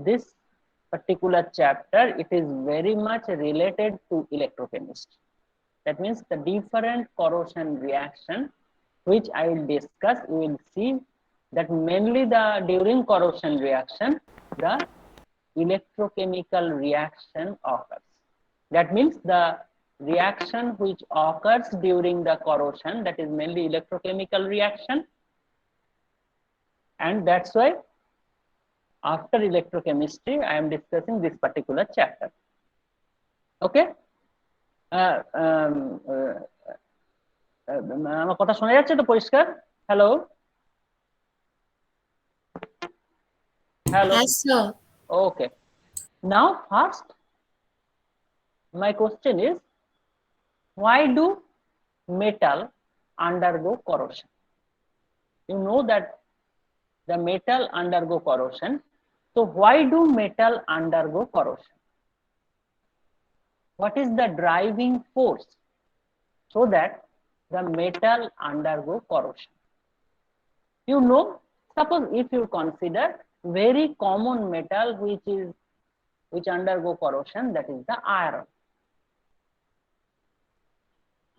this particular chapter, it is very much related to electrochemistry. That means the different corrosion reaction which I will discuss, we will see that mainly the during corrosion reaction, the electrochemical reaction occurs. That means the reaction which occurs during the corrosion, that is mainly electrochemical reaction, and that's why after electrochemistry I am discussing this particular chapter. Okay. আমার কথা শোনা যাচ্ছে তো পরিষ্কার? Hello hello Yes, sir. Okay. Now first my question is, why do metal undergo corrosion? You know that the metal undergo corrosion. So why do metal undergo corrosion? What is the driving force so that the metal undergo corrosion? You know, suppose if you consider very common metal which undergo corrosion, that is the iron.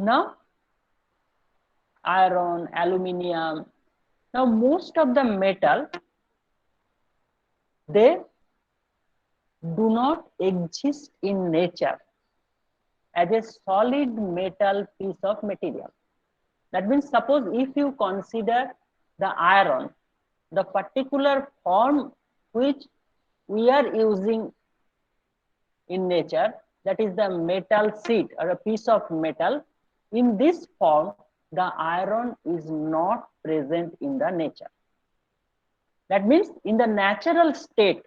Now iron, aluminium, now most of the metal, they do not exist in nature as a solid metal piece of material. That means suppose if you consider the iron, the particular form which we are using in nature, that is the metal sheet or a piece of metal, in this form the iron is not present in the nature. That means in the natural state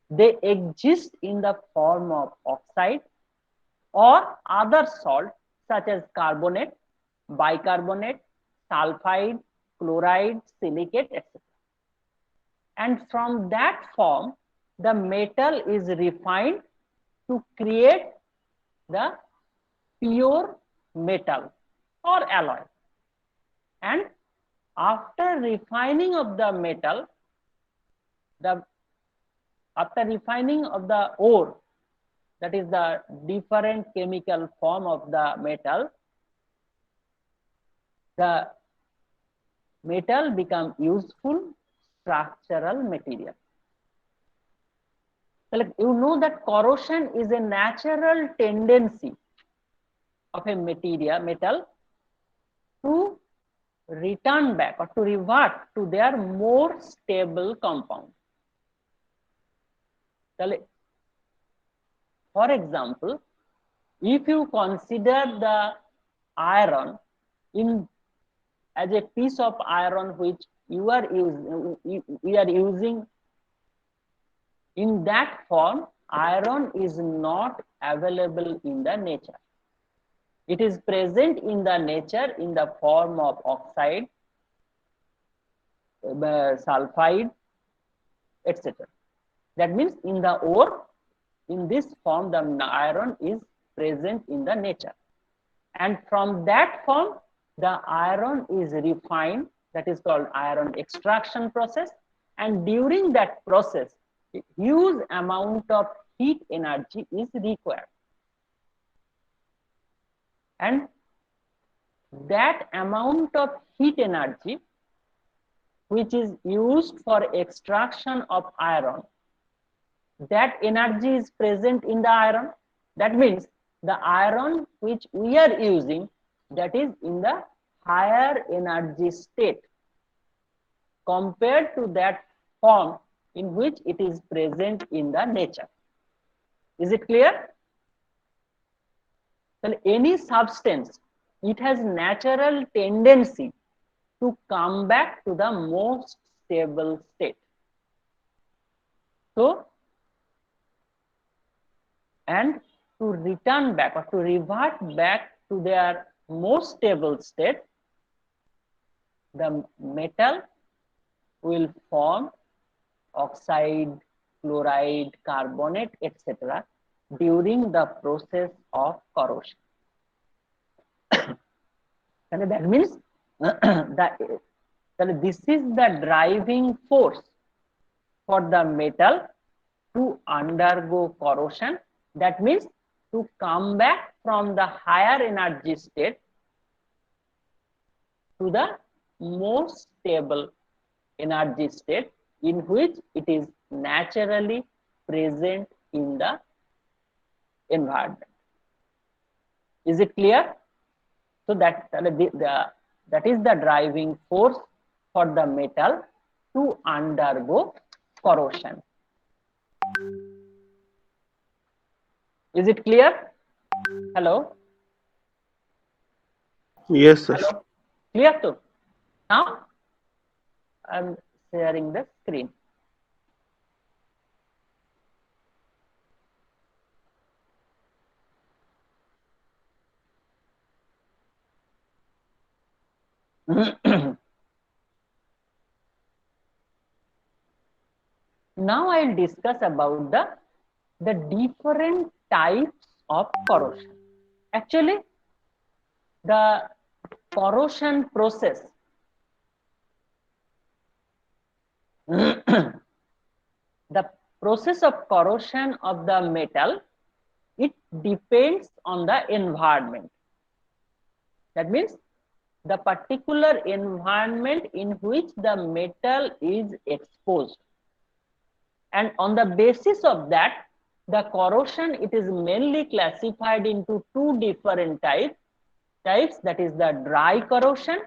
they exist in the form of oxide or other salt such as carbonate, bicarbonate, sulfide, chloride, silicate, etc. And from that form the metal is refined to create the pure metal or alloy. And after refining of the metal, after refining of the ore, that is the different chemical form of the metal become useful structural material. You know that corrosion is a natural tendency of a metal to return back or to revert to their more stable compound. For example, if you consider the iron as a piece of iron which we are using, in that form iron is not available in the nature. It is present in the nature in the form of oxide, sulfide, etc. That means in the ore, in this form the iron is present in the nature, and from that form the iron is refined, that is called iron extraction process, and during that process a huge amount of heat energy is required, and that amount of heat energy which is used for extraction of iron, that energy is present in the iron. That means the iron which we are using, that is in the higher energy state compared to that form in which it is present in the nature. Is it clear? Then any substance, it has natural tendency to come back to the most stable state. So, and to return back or to revert back to their most stable state, the metal will form oxide, chloride, carbonate, etc. during the process of corrosion. And that means that this is the driving force for the metal to undergo corrosion. That means to come back from the higher energy state to the more stable energy state in which it is naturally present in the environment. Is it clear? So that is the driving force for the metal to undergo corrosion. Is it clear? Hello? Yes, sir. Hello? Clear too? Now I'm sharing the screen. Now I'll discuss about the different types of corrosion. Actually, the corrosion process the process of corrosion of the metal, it depends on the environment. That means the particular environment in which the metal is exposed, and on the basis of that, the corrosion, it is mainly classified into two different types, that is the dry corrosion,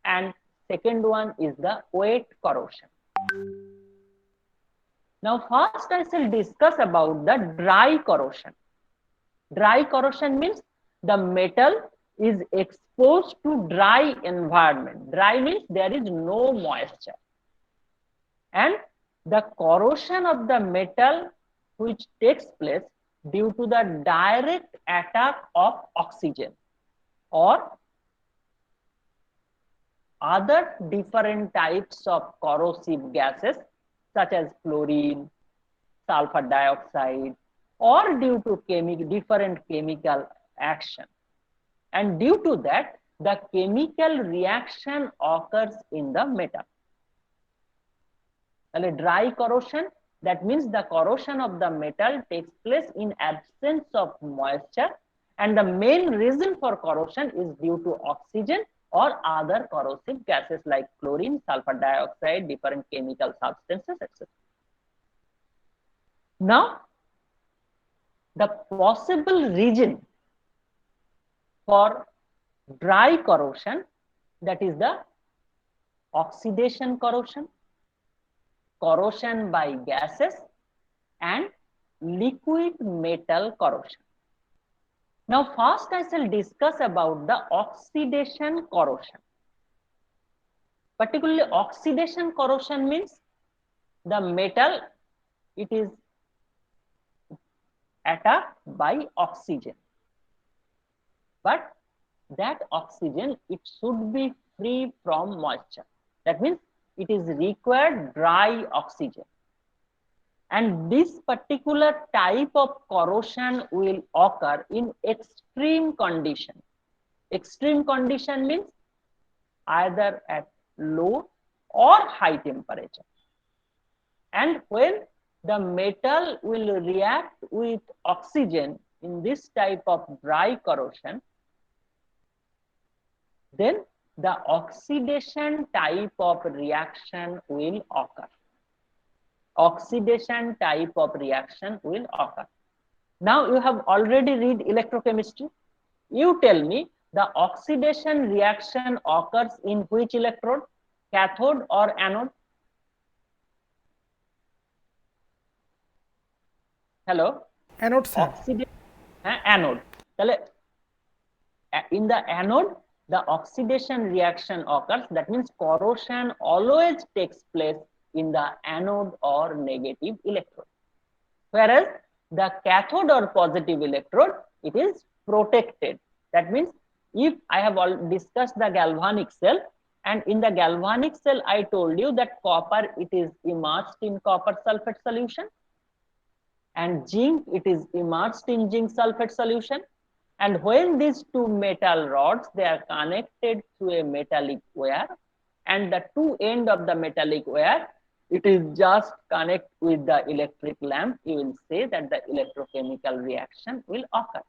and second one is the wet corrosion. Now first I shall discuss about the dry corrosion. Dry corrosion means the metal is exposed to dry environment. Dry means there is no moisture, and the corrosion of the metal which takes place due to the direct attack of oxygen or other different types of corrosive gases such as fluorine, sulfur dioxide, or due to different chemical action. And due to that, the chemical reaction occurs in the metal. Dry corrosion, that means the corrosion of the metal takes place in absence of moisture, and the main reason for corrosion is due to oxygen or other corrosive gases like fluorine, sulfur dioxide, different chemical substances, etc. Now, the possible reason for dry corrosion, that is the oxidation corrosion, corrosion by gases, and liquid metal corrosion. Now first I shall discuss about the oxidation corrosion. Particularly oxidation corrosion means the metal, it is attacked by oxygen, but that oxygen, it should be free from moisture. That means it is required dry oxygen, and this particular type of corrosion will occur in extreme condition. Extreme condition means either at low or high temperature, and when the metal will react with oxygen in this type of dry corrosion, then the oxidation type of reaction will occur. Oxidation type of reaction will occur. Now you have already read electrochemistry. You tell me, the oxidation reaction occurs in which electrode, cathode or anode? Hello? Anode, sir. Anode. In the anode, the oxidation reaction occurs. That means corrosion always takes place in the anode or negative electrode. Whereas the cathode or positive electrode, it is protected. That means if I have discussed the galvanic cell, and in the galvanic cell I told you that copper, it is immersed in copper sulfate solution, and zinc, it is immersed in zinc sulfate solution, and when these two metal rods, they are connected through a metallic wire, and the two end of the metallic wire, it is just connect with the electric lamp, you will say that the electrochemical reaction will occur.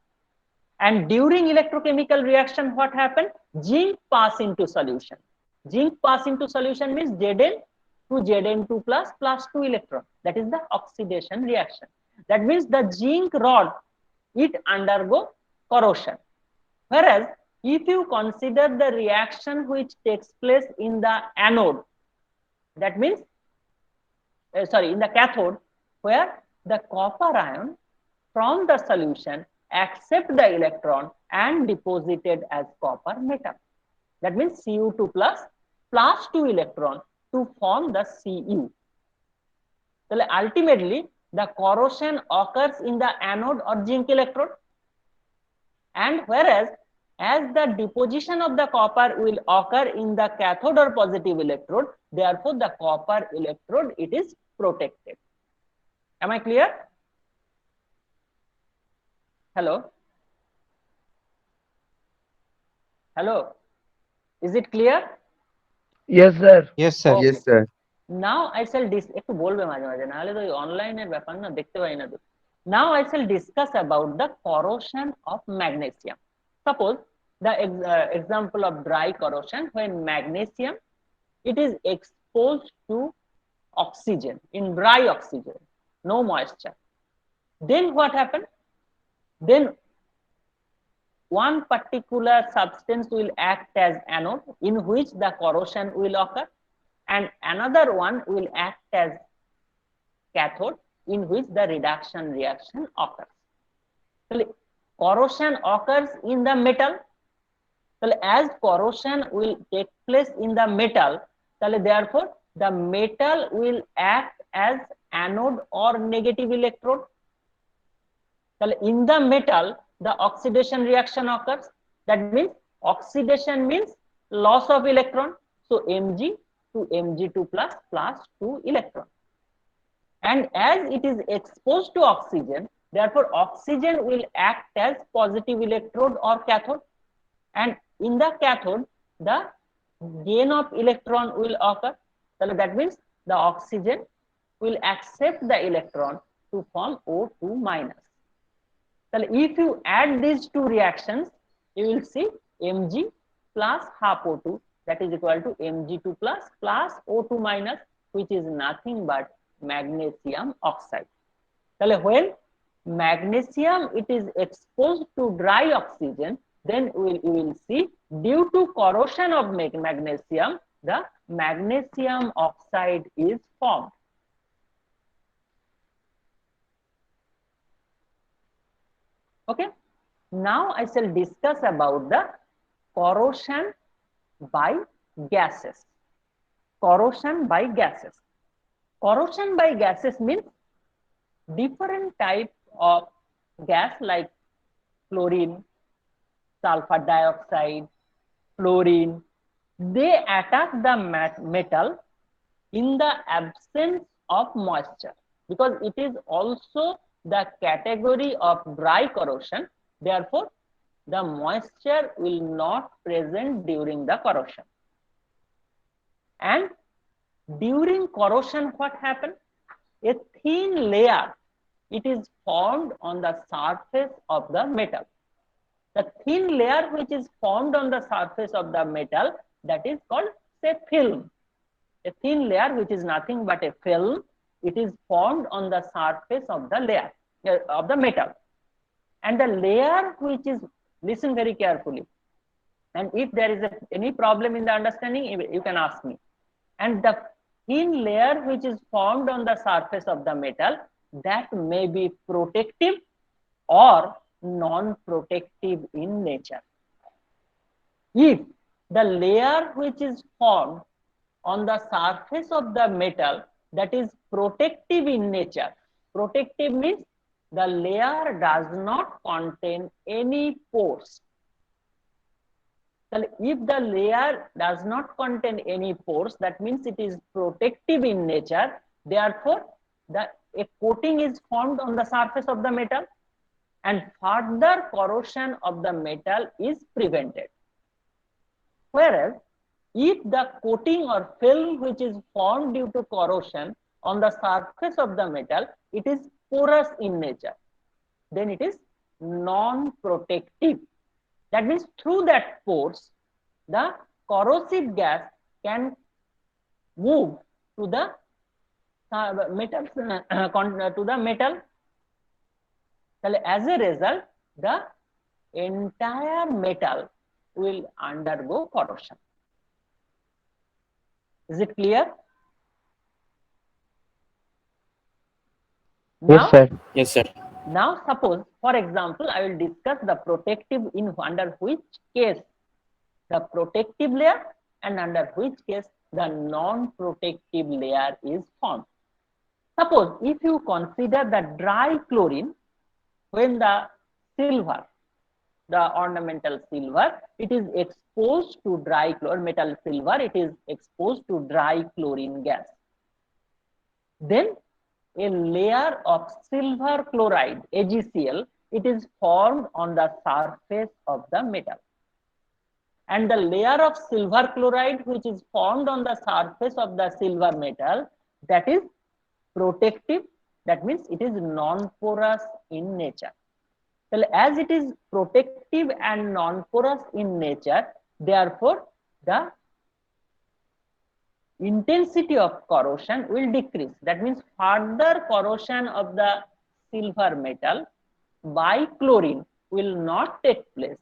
And during electrochemical reaction, what happened? Zinc pass into solution. Zinc pass into solution means Zn to Zn2 plus 2 electron. That is the oxidation reaction. That means the zinc rod, it undergo corrosion. Whereas if you consider the reaction which takes place in the anode, that means in the cathode, where the copper ion from the solution accept the electron and deposited as copper metal. That means Cu2 plus 2 electron to form the Cu. So ultimately, the corrosion occurs in the anode or zinc electrode, and whereas as the deposition of the copper will occur in the cathode or positive electrode, therefore the copper electrode, it is protected. Am I clear? Hello? Hello? Is it clear? Yes, sir. Yes, sir. Okay. Yes, sir. Now I shall একটু বলবে মাঝে মাঝে, নাহলে তো অনলাইনের ব্যাপার না, দেখতে পাই না তো। Now I shall discuss about the corrosion of magnesium. Suppose the example of dry corrosion, when magnesium, it is exposed to oxygen, in dry oxygen, no moisture. Then what happened? Then one particular substance will act as anode, in which the corrosion will occur, and another one will act as cathode, in which the reduction reaction occurs. So corrosion occurs in the metal. So as corrosion will take place in the metal, therefore the metal will act as anode or negative electrode. In the metal, the oxidation reaction occurs. That means oxidation means loss of electron. So Mg to Mg2 plus 2 electron. And as it is exposed to oxygen, therefore oxygen will act as positive electrode or cathode. And in the cathode, the gain of electron will occur. So that means the oxygen will accept the electron to form O2 minus. So if you add these two reactions, you will see Mg plus half O2, that is equal to Mg2 plus O2 minus, which is nothing but magnesium oxide. So when magnesium it is exposed to dry oxygen, then you will see, due to corrosion of magnesium, the magnesium oxide is formed. Okay. Now I shall discuss about the corrosion by gases. Corrosion by gases. Corrosion by gases means different type of gas like chlorine, sulfur dioxide, fluorine. They attack the metal in the absence of moisture, because it is also the category of dry corrosion. Therefore, the moisture will not present during the corrosion. And during corrosion, what happens? A thin layer, it is formed on the surface of the metal. The thin layer which is formed on the surface of the metal, that is called, say, film. A thin layer which is nothing but a film, it is formed on the surface of the layer of the metal. And the layer which is, listen very carefully, and if there is any problem in the understanding, you can ask me. And the thin layer which is formed on the surface of the metal, that may be protective or non-protective in nature. If the layer which is formed on the surface of the metal, that is protective in nature, protective means the layer does not contain any pores. So if the layer does not contain any pores, that means it is protective in nature. Therefore, a coating is formed on the surface of the metal, and further corrosion of the metal is prevented. Whereas if the coating or film which is formed due to corrosion on the surface of the metal, it is porous in nature, then it is non-protective. That means through that pores, the corrosive gas can move to the metal to the metal. As a result, the entire metal will undergo corrosion. Is it clear? Yes, Now, sir. Yes, sir. now suppose, for example, I will discuss the protective in under which case the protective layer and under which case the non-protective layer is formed. Suppose if you consider the dry chlorine, when the silver, the ornamental silver, it is exposed to dry chlorine, metal silver, it is exposed to dry chlorine gas. Then a layer of silver chloride, AgCl, it is formed on the surface of the metal. And the layer of silver chloride which is formed on the surface of the silver metal, that is protective, that means it is non-porous in nature. So as it is protective and non-porous in nature, therefore the intensity of corrosion will decrease. That means further corrosion of the silver metal by chlorine will not take place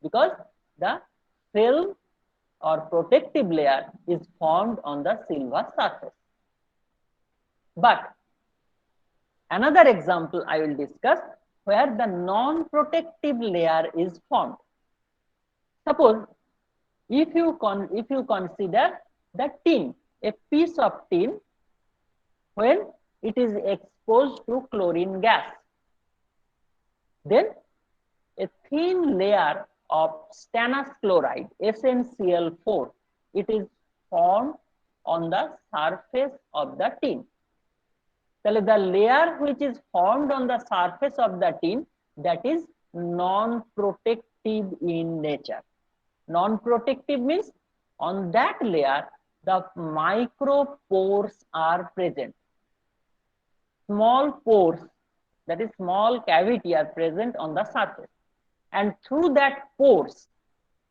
because the film or protective layer is formed on the silver surface. But another example I will discuss where the non-protective layer is formed. Suppose if you consider the tin, a piece of tin, when it is exposed to chlorine gas, then a thin layer of stannous chloride, SnCl4, it is formed on the surface of the tin. So the layer which is formed on the surface of the tin, that is non-protective in nature. Non-protective means on that layer the micropores are present. Small pores, that is small cavity, are present on the surface, and through that pores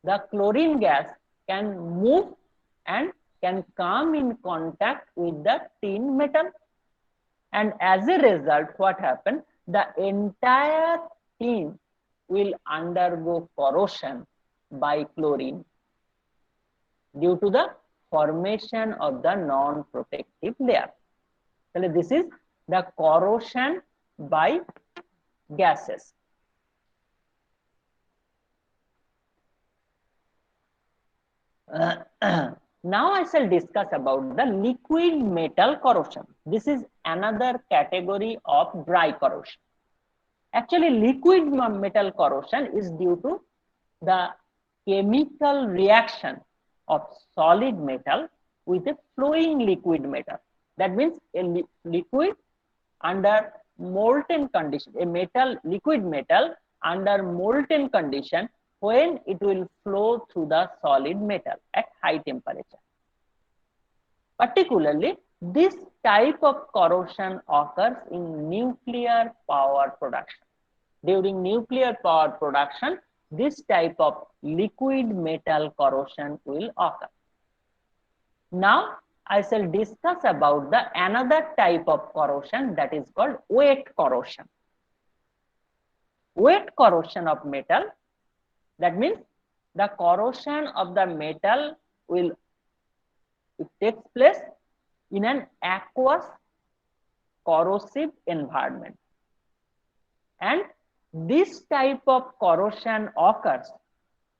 the chlorine gas can move and can come in contact with the tin metal, and as a result what happens, the entire tin will undergo corrosion by chlorine due to the formation of the non-protective layer. So this is the corrosion by gases. Now I shall discuss about the liquid metal corrosion. This is another category of dry corrosion. Actually, liquid metal corrosion is due to the chemical reaction of solid metal with a flowing liquid metal. That means a liquid under molten condition, a metal, liquid metal under molten condition, when it will flow through the solid metal at high temperature. Particularly, this type of corrosion occurs in nuclear power production. During nuclear power production, this type of liquid metal corrosion will occur. Now, I shall discuss about the another type of corrosion, that is called wet corrosion. Wet corrosion of metal, that means the corrosion of the metal will, it takes place in an aqueous corrosive environment, and this type of corrosion occurs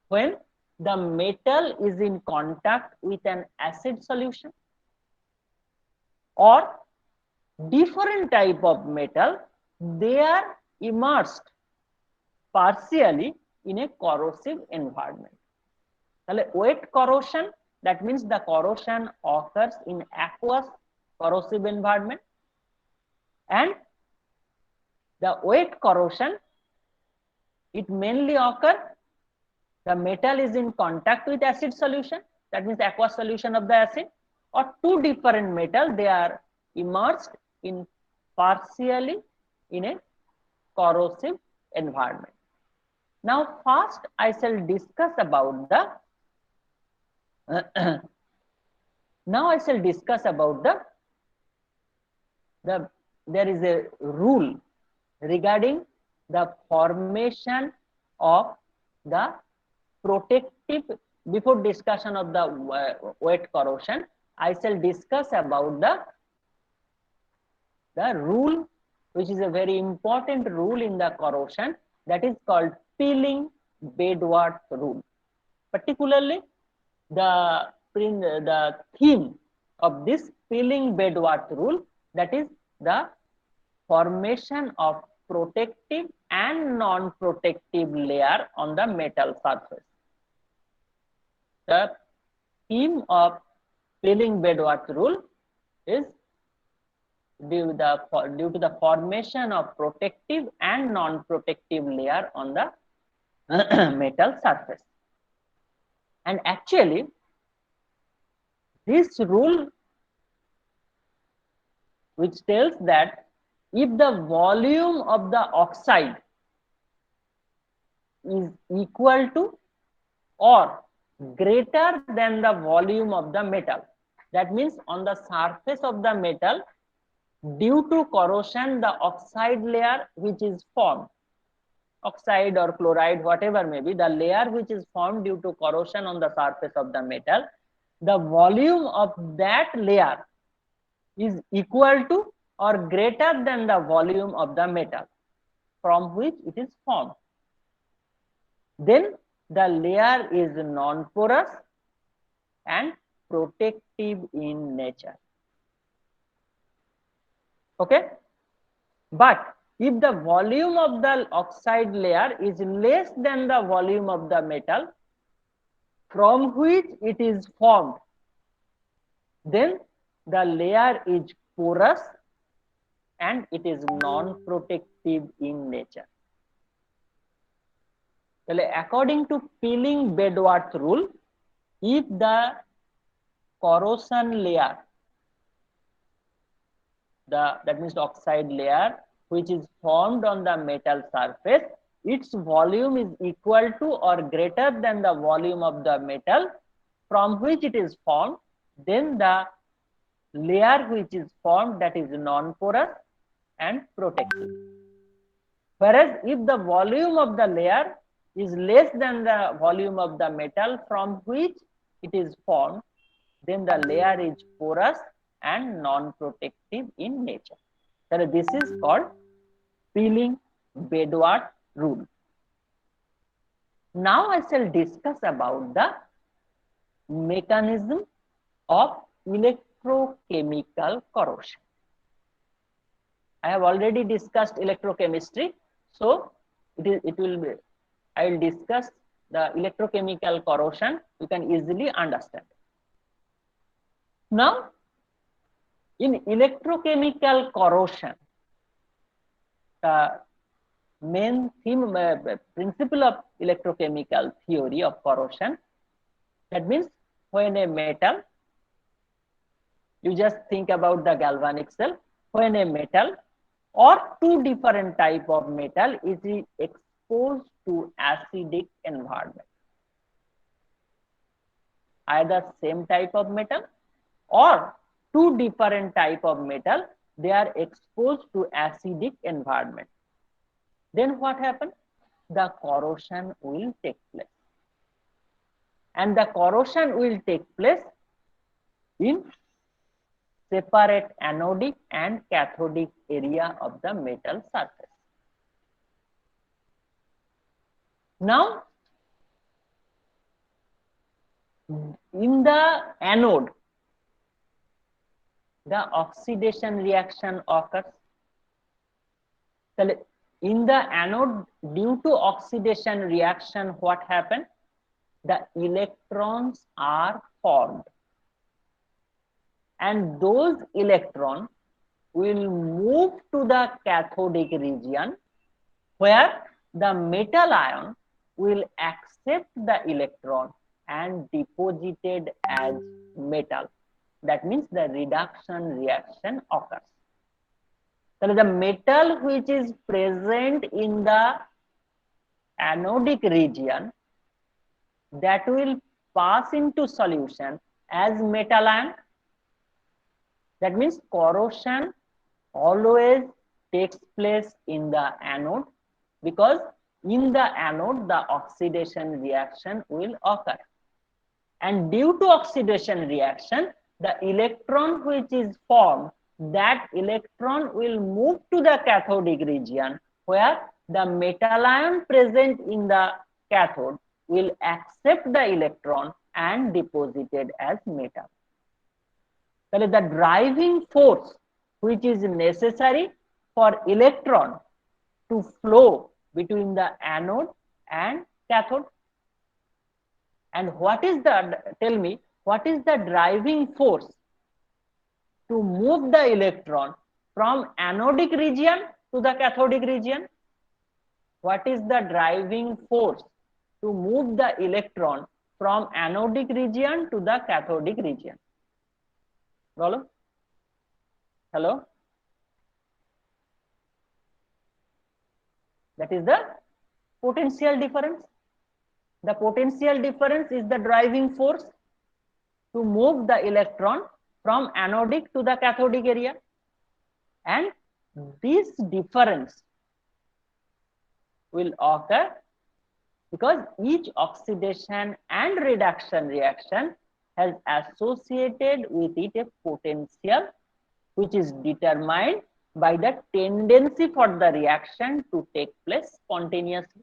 when the metal is in contact with an acid solution, or different type of metal, they are immersed partially in a corrosive environment. Wet corrosion, that means the corrosion occurs in aqueous corrosive environment, and the wet corrosion, it mainly occurs, the metal is in contact with acid solution, that means aqueous solution of the acid, or two different metal, they are immersed in partially in a corrosive environment. Now first I shall discuss about the now I shall discuss about there is a rule regarding the formation of the protective. Before discussion of the wet corrosion, I shall discuss about the rule which is a very important rule in the corrosion, that is called peeling bedwork rule. Particularly the theme of this peeling bedwork rule, that is the formation of protective and non-protective layer on the metal surface. The theme of peeling bedwork rule is due to the formation of protective and non-protective layer on the metal surface. And actually this rule, which tells that if the volume of the oxide is equal to or greater than the volume of the metal, that means on the surface of the metal, due to corrosion, the oxide layer which is formed, oxide or chloride, whatever may be, the layer which is formed due to corrosion on the surface of the metal, the volume of that layer is equal to or greater than the volume of the metal from which it is formed, then the layer is non-porous and protective in nature. Okay, but if the volume of the oxide layer is less than the volume of the metal from which it is formed, then the layer is porous and it is non-protective in nature. According to peeling bedwork rule, if the corrosion layer, that means the oxide layer which is formed on the metal surface, its volume is equal to or greater than the volume of the metal from which it is formed, then the layer which is formed, that is non-porous and protective. Whereas if the volume of the layer is less than the volume of the metal from which it is formed, then the layer is porous and non-protective in nature. So this is called peeling bedwork rule. Now I shall discuss about the mechanism of electrochemical corrosion. I have already discussed electrochemistry, so I will discuss the electrochemical corrosion. You can easily understand. Now, in electrochemical corrosion, the main theme, principle of electrochemical theory of corrosion, that means when a metal, you just think about the galvanic cell, when a metal or two different type of metal is exposed to acidic environment, either same type of metal or two different type of metal, they are exposed to acidic environment, then what happens? The corrosion will take place, and the corrosion will take place in separate anodic and cathodic area of the metal surface. Now, in the anode, the oxidation reaction occurs. So in the anode, due to oxidation reaction, what happens? The electrons are formed, and those electrons will move to the cathodic region where the metal ion will accept the electron and deposited as metal. That means the reduction reaction occurs. So the metal which is present in the anodic region, that will pass into solution as metal ion. That means corrosion always takes place in the anode, because in the anode the oxidation reaction will occur, and due to oxidation reaction the electron which is formed, that electron will move to the cathodic region, where the metal ion present in the cathode will accept the electron and deposited as metal. So the driving force which is necessary for electron to flow between the anode and cathode. And what is the, tell me, what is the driving force to move the electron from anodic region to the cathodic region? What is the driving force to move the electron from anodic region to the cathodic region? Hello? Hello? That is the potential difference. The potential difference is the driving force to move the electron from anodic to the cathodic area. And this difference will occur because each oxidation and reduction reaction has associated with it a potential which is determined by the tendency for the reaction to take place spontaneously.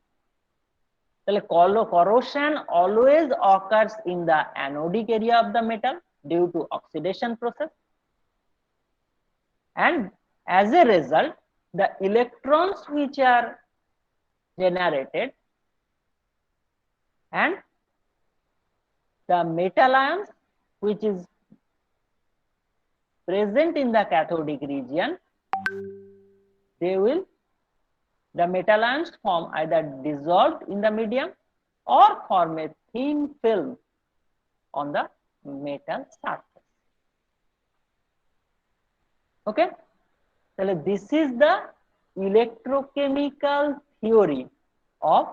Corrosion always occurs in the anodic area of the metal due to oxidation process, and as a result the electrons which are generated and the metal ions which is present in the cathodic region, the metal ions form either dissolved in the medium or form a thin film on the metal surface. Okay, so this is the electrochemical theory of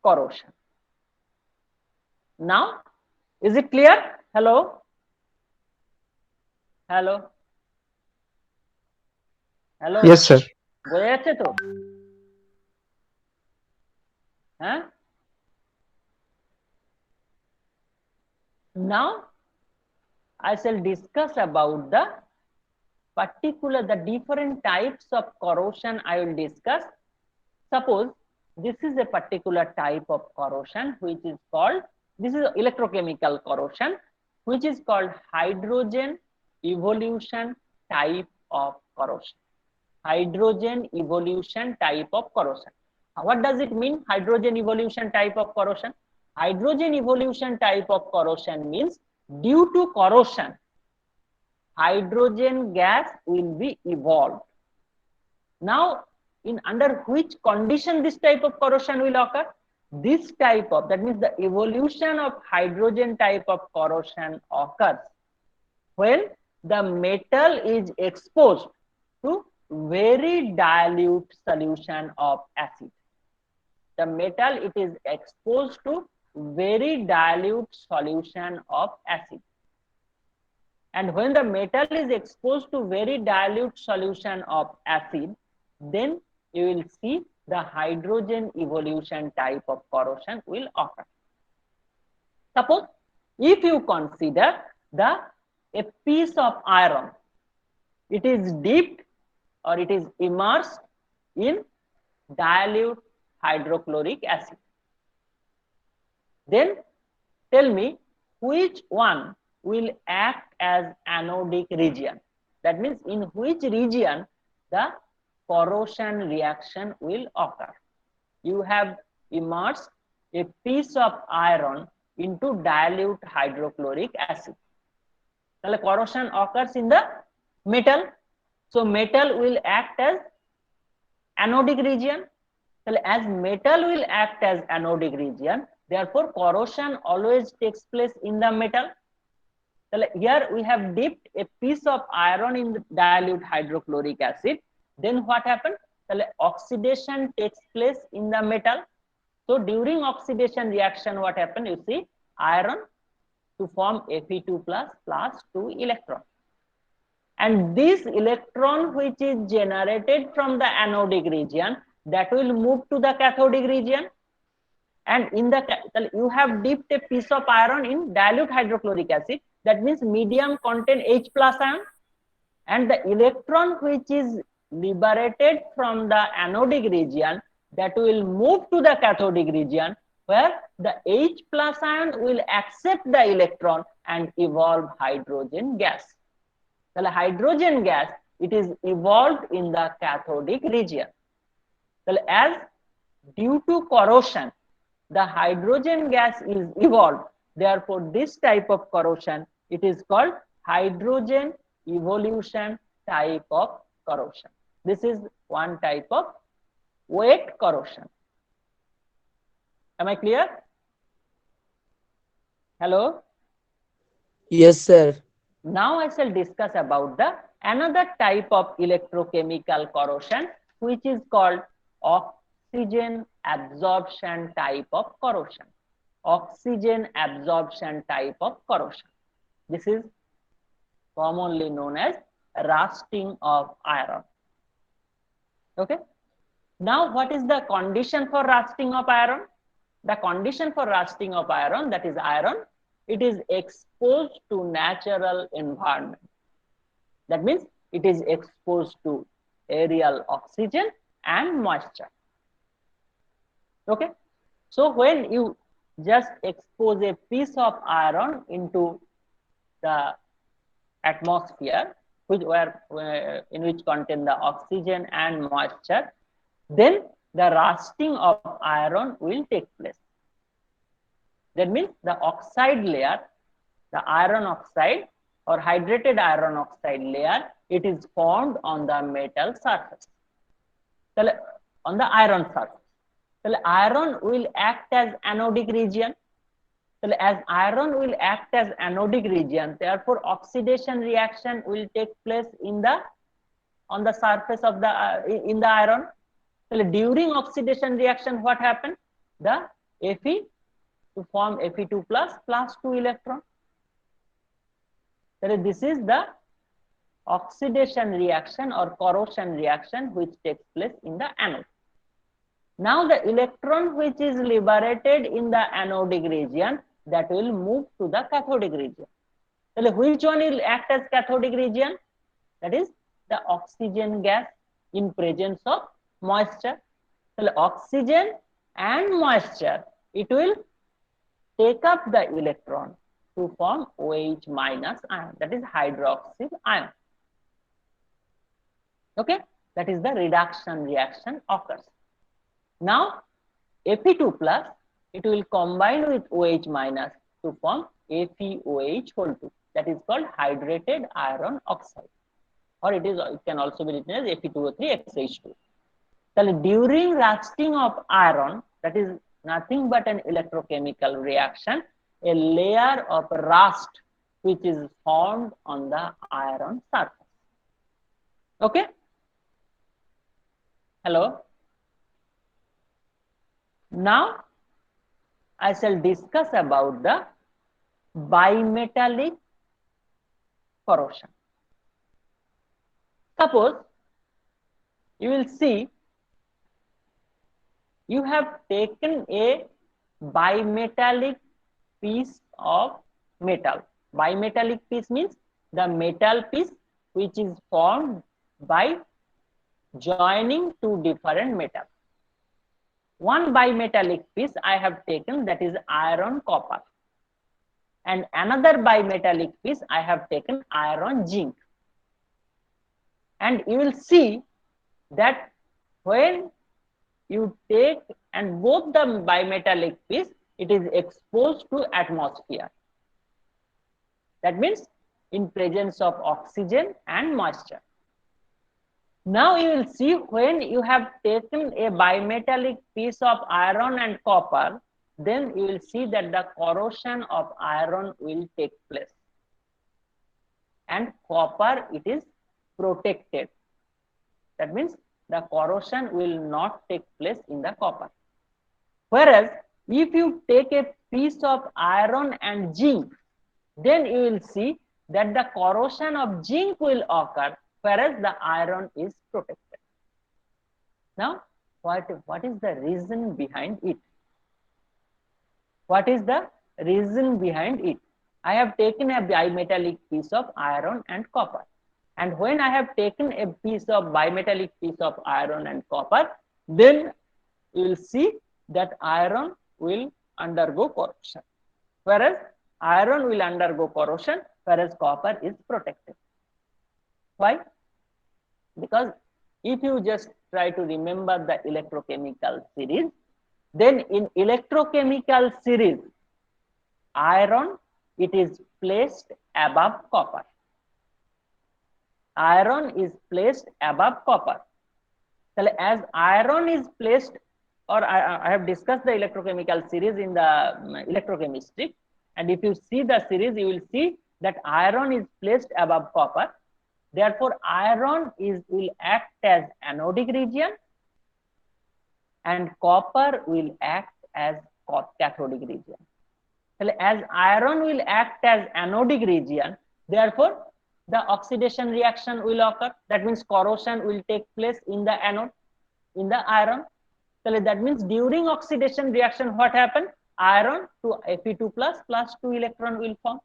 corrosion. Now, is it clear? Hello? Hello? Hello? Yes, sir. বোঝা যাচ্ছে তো? হ্যাঁ? Now, I shall discuss about the different types of corrosion I will discuss. Suppose this is a particular type of corrosion which is called, this is electrochemical corrosion which is called hydrogen evolution type of corrosion. Hydrogen evolution type of corrosion. What does it mean, hydrogen evolution type of corrosion? Hydrogen evolution type of corrosion means due to corrosion, hydrogen gas will be evolved. Now, in under which condition this type of corrosion will occur? This type of, that means the evolution of hydrogen type of corrosion occurs when the metal is exposed to very dilute solution of acid. The metal, it is exposed to very dilute solution of acid. And when the metal is exposed to very dilute solution of acid, then you will see the hydrogen evolution type of corrosion will occur. Suppose if you consider a piece of iron, it is dipped or it is immersed in dilute hydrochloric acid. Then tell me which one will act as anodic region. That means in which region the corrosion reaction will occur. You have immersed a piece of iron into dilute hydrochloric acid. The corrosion occurs in the metal. So metal will act as anodic region. As metal will act as anodic region, Therefore, corrosion always takes place in the metal. Here we have dipped a piece of iron in the dilute hydrochloric acid. Then what happened? Oxidation takes place in the metal. So during oxidation reaction, what happened? You see iron to form Fe2 plus 2 electron. And this electron which is generated from the anodic region, that will move to the cathodic region. And in the you have dipped a piece of iron in dilute hydrochloric acid, that means medium contain H plus ion, and the electron which is liberated from the anodic region, that will move to the cathodic region, where the H plus ion will accept the electron and evolve hydrogen gas. The hydrogen gas, it is evolved in the cathodic region. As due to corrosion, the hydrogen gas is evolved. Therefore, this type of corrosion, it is called hydrogen evolution type of corrosion. This is one type of wet corrosion. Am I clear? Hello? Yes, sir. Now I shall discuss about the another type of electrochemical corrosion, which is called oxygen absorption type of corrosion. Oxygen absorption type of corrosion. This is commonly known as rusting of iron. Okay. Now, what is the condition for rusting of iron? The condition for rusting of iron, that is iron, it is exposed to natural environment. That means it is exposed to aerial oxygen and moisture. Okay. So when you just expose a piece of iron into the atmosphere, in which contain the oxygen and moisture, then the rusting of iron will take place. That means the oxide layer, the iron oxide or hydrated iron oxide layer, it is formed on the metal surface, on the iron surface. Iron will act as anodic region. As iron will act as anodic region, therefore oxidation reaction will take place on the surface of the in the iron. During oxidation reaction, what happened? The Fe to form Fe2 plus 2 electron. This is the oxidation reaction or corrosion reaction which takes place in the anode. Now the electron which is liberated in the anodic region, that will move to the cathodic region. Which one will act as cathodic region? That is the oxygen gas in presence of moisture. Oxygen and moisture, it will take up the electron to form OH minus ion, that is hydroxyl ion. Okay, that is the reduction reaction occurs. Now Fe2 plus, it will combine with OH minus to form FeOH whole 2, that is called hydrated iron oxide, or it can also be written as Fe2O3 XH2. During rusting of iron, that is nothing but an electrochemical reaction, a layer of rust which is formed on the iron surface. Okay. Hello. Now I shall discuss about the bimetallic corrosion. Suppose you will see you have taken a bimetallic piece of metal. Bimetallic piece means the metal piece which is formed by joining two different metals. One bimetallic piece I have taken, that is iron copper, and another bimetallic piece I have taken iron zinc. And you will see that when you take and both the bimetallic piece, it is exposed to atmosphere. That means in presence of oxygen and moisture. Now you will see when you have taken a bimetallic piece of iron and copper then you will see that the corrosion of iron will take place, and copper, it is protected. That means the corrosion will not take place in the copper. Whereas if you take a piece of iron and zinc, then you will see that the corrosion of zinc will occur, whereas the iron is protected. Now, what is the reason behind it? What is the reason behind it? I have taken a bimetallic piece of iron and copper. And when I have taken a bimetallic piece of iron and copper, then you will see that iron will undergo corrosion, whereas iron will undergo corrosion, whereas copper is protected. Why? Because if you just try to remember the electrochemical series, then in electrochemical series, iron, it is placed above copper. Iron is placed above copper. So as iron is placed, or I have discussed the electrochemical series in the electrochemistry, and if you see the series, you will see that iron is placed above copper. Therefore, iron will act as anodic region, and copper will act as cathodic region. So as iron will act as anodic region, therefore the oxidation reaction will occur. That means corrosion will take place in the anode, in the iron. So that means during oxidation reaction, what happened? Iron to Fe2 plus 2 electron will form.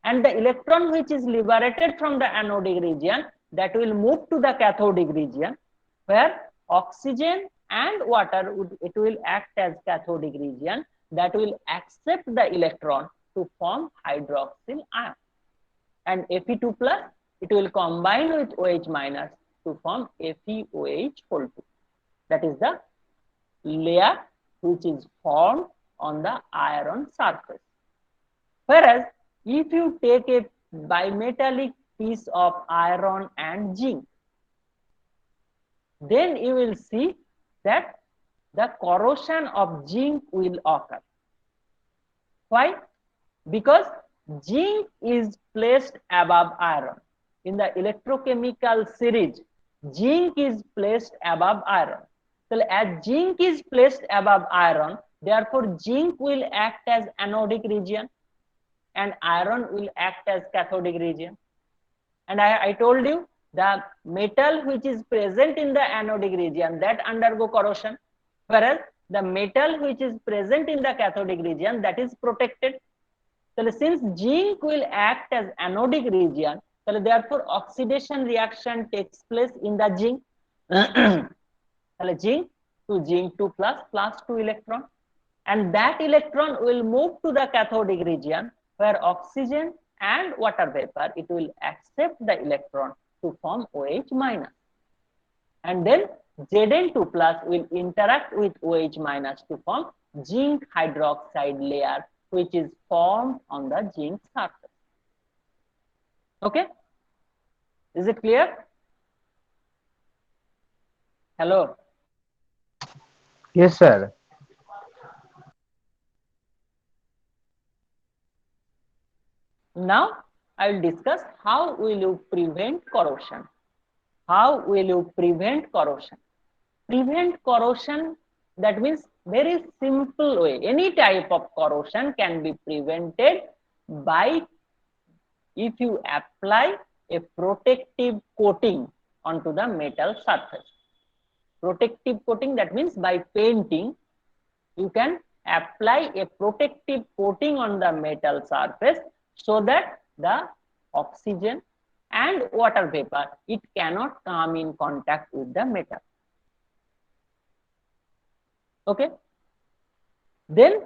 And the electron which is liberated from the anodic region, that will move to the cathodic region, where oxygen and water, it will act as cathodic region, that will accept the electron to form hydroxyl ion. And Fe2 plus, it will combine with OH minus to form FeOH whole 2. That is the layer which is formed on the iron surface. Whereas if you take a bimetallic piece of iron and zinc, then you will see that the corrosion of zinc will occur. Why? Because zinc is placed above iron. In the electrochemical series, zinc is placed above iron. So as zinc is placed above iron, therefore zinc will act as anodic region and iron will act as cathodic region. And I told you the metal which is present in the anodic region, that undergo corrosion, whereas the metal which is present in the cathodic region, that is protected. So since zinc will act as anodic region, so therefore oxidation reaction takes place in the zinc. Zinc to zinc 2 plus 2 electron, and that electron will move to the cathodic region, where oxygen and water vapor, it will accept the electron to form OH minus, and then Zn2 plus will interact with OH minus to form zinc hydroxide layer, which is formed on the zinc surface. Okay, is it clear? Hello. Yes, sir. Now I will discuss how will you prevent corrosion. How will you prevent corrosion? Prevent corrosion, that means very simple way. Any type of corrosion can be prevented by if you apply a protective coating onto the metal surface. Protective coating, that means by painting, you can apply a protective coating on the metal surface so that the oxygen and water vapor, it cannot come in contact with the metal. Okay, then,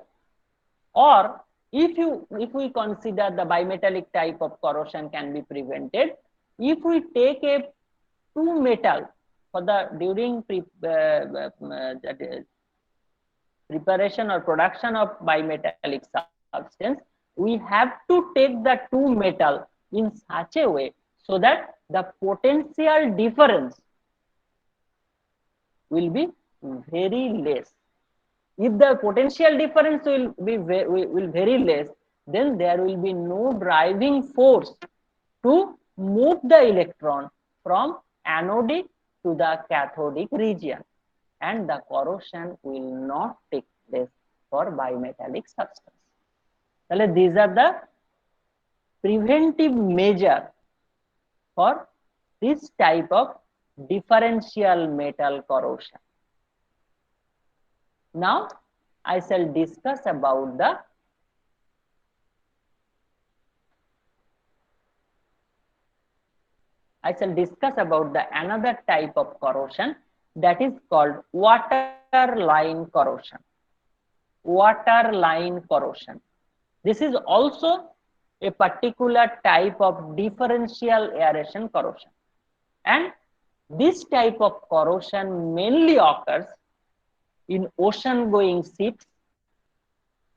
or if we consider the bimetallic type of corrosion can be prevented, if we take a two metal for the during preparation or production of bimetallic substance, we have to take the two metal in such a way so that the potential difference will be very less. If the potential difference will very less, then there will be no driving force to move the electron from anodic to the cathodic region, and the corrosion will not take place for bimetallic substance. These are the preventive measure for this type of differential metal corrosion. Now I shall discuss about the another type of corrosion, that is called water line corrosion. Water line corrosion. This is also a particular type of differential aeration corrosion, and this type of corrosion mainly occurs in ocean going ships,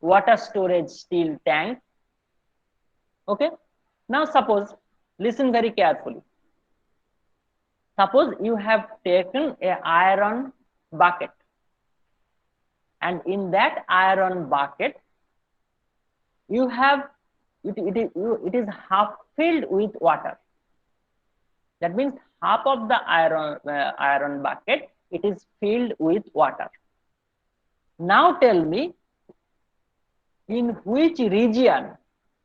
water storage steel tank. Okay, now suppose, listen very carefully. Suppose you have taken an iron bucket, and in that iron bucket you have it is half filled with water. That means half of the iron bucket, it is filled with water. Now tell me, in which region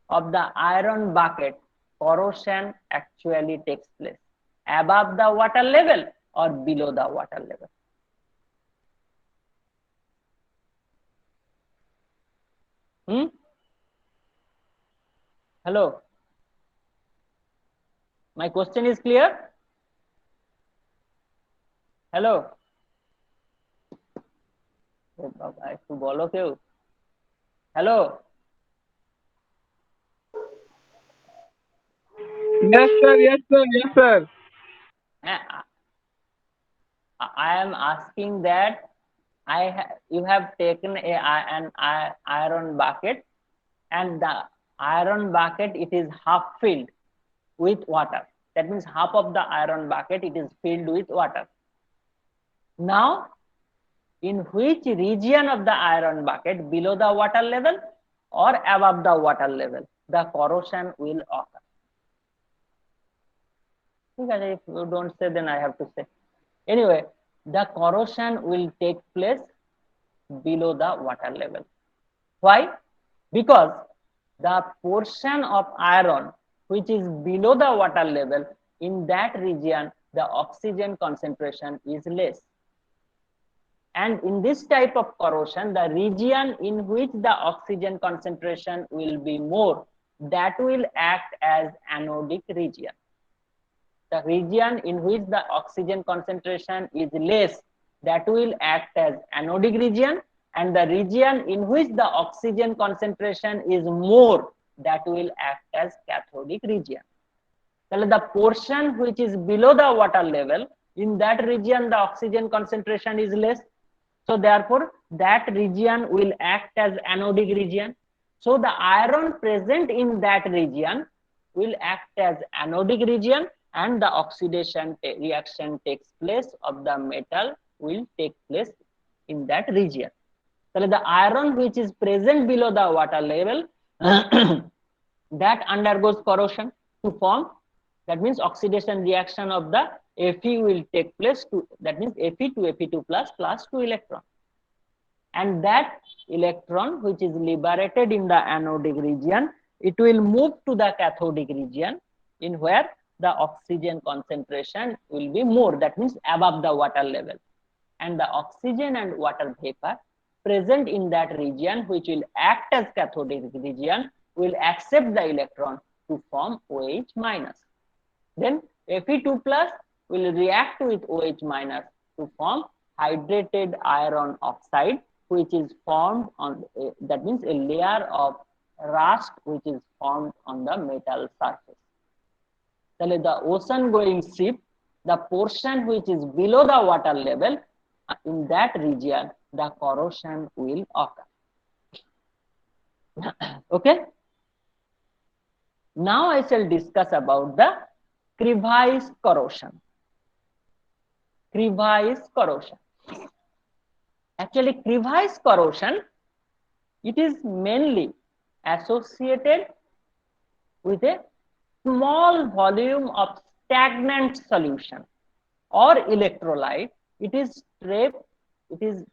of the iron bucket corrosion actually takes place? Above the water level or below the water level? Hello, my question is clear? Hello, একটু বলো কেউ। Hello, Yes, sir. Yes, sir. Yes, sir. I am asking that you have taken an iron bucket, and the iron bucket, it is half filled with water. That means half of the iron bucket, it is filled with water. Now in which region of the iron bucket, below the water level or above the water level, the corrosion will occur? If you don't say, then I have to say. Anyway, the corrosion will take place below the water level. Why? Because the portion of iron which is below the water level, in that region the oxygen concentration is less, and in this type of corrosion, the region in which the oxygen concentration will be more, that will act as anodic region. The region in which the oxygen concentration is less, that will act as anodic region, and the region in which the oxygen concentration is more, that will act as cathodic region. The portion which is below the water level, in that region the oxygen concentration is less, so therefore that region will act as anodic region. So the iron present in that region will act as anodic region, and the oxidation reaction takes place of the metal will take place in that region. So the iron which is present below the water level that undergoes corrosion to form, that means oxidation reaction of the Fe will take place to, that means Fe to Fe2 plus 2 electron, and that electron which is liberated in the anodic region, it will move to the cathodic region, in where the oxygen concentration will be more, that means above the water level, and the oxygen and water vapor present in that region which will act as cathodic region will accept the electron to form OH minus. Then Fe2 plus will react with OH minus to form hydrated iron oxide, which is formed on, that means a layer of rust which is formed on the metal surface. The ocean going ship, the portion which is below the water level, in that region the corrosion will occur. Okay, now I shall discuss about the crevice corrosion. Crevice corrosion. Actually, crevice corrosion, it is mainly associated with a small volume of stagnant solution or electrolyte. It is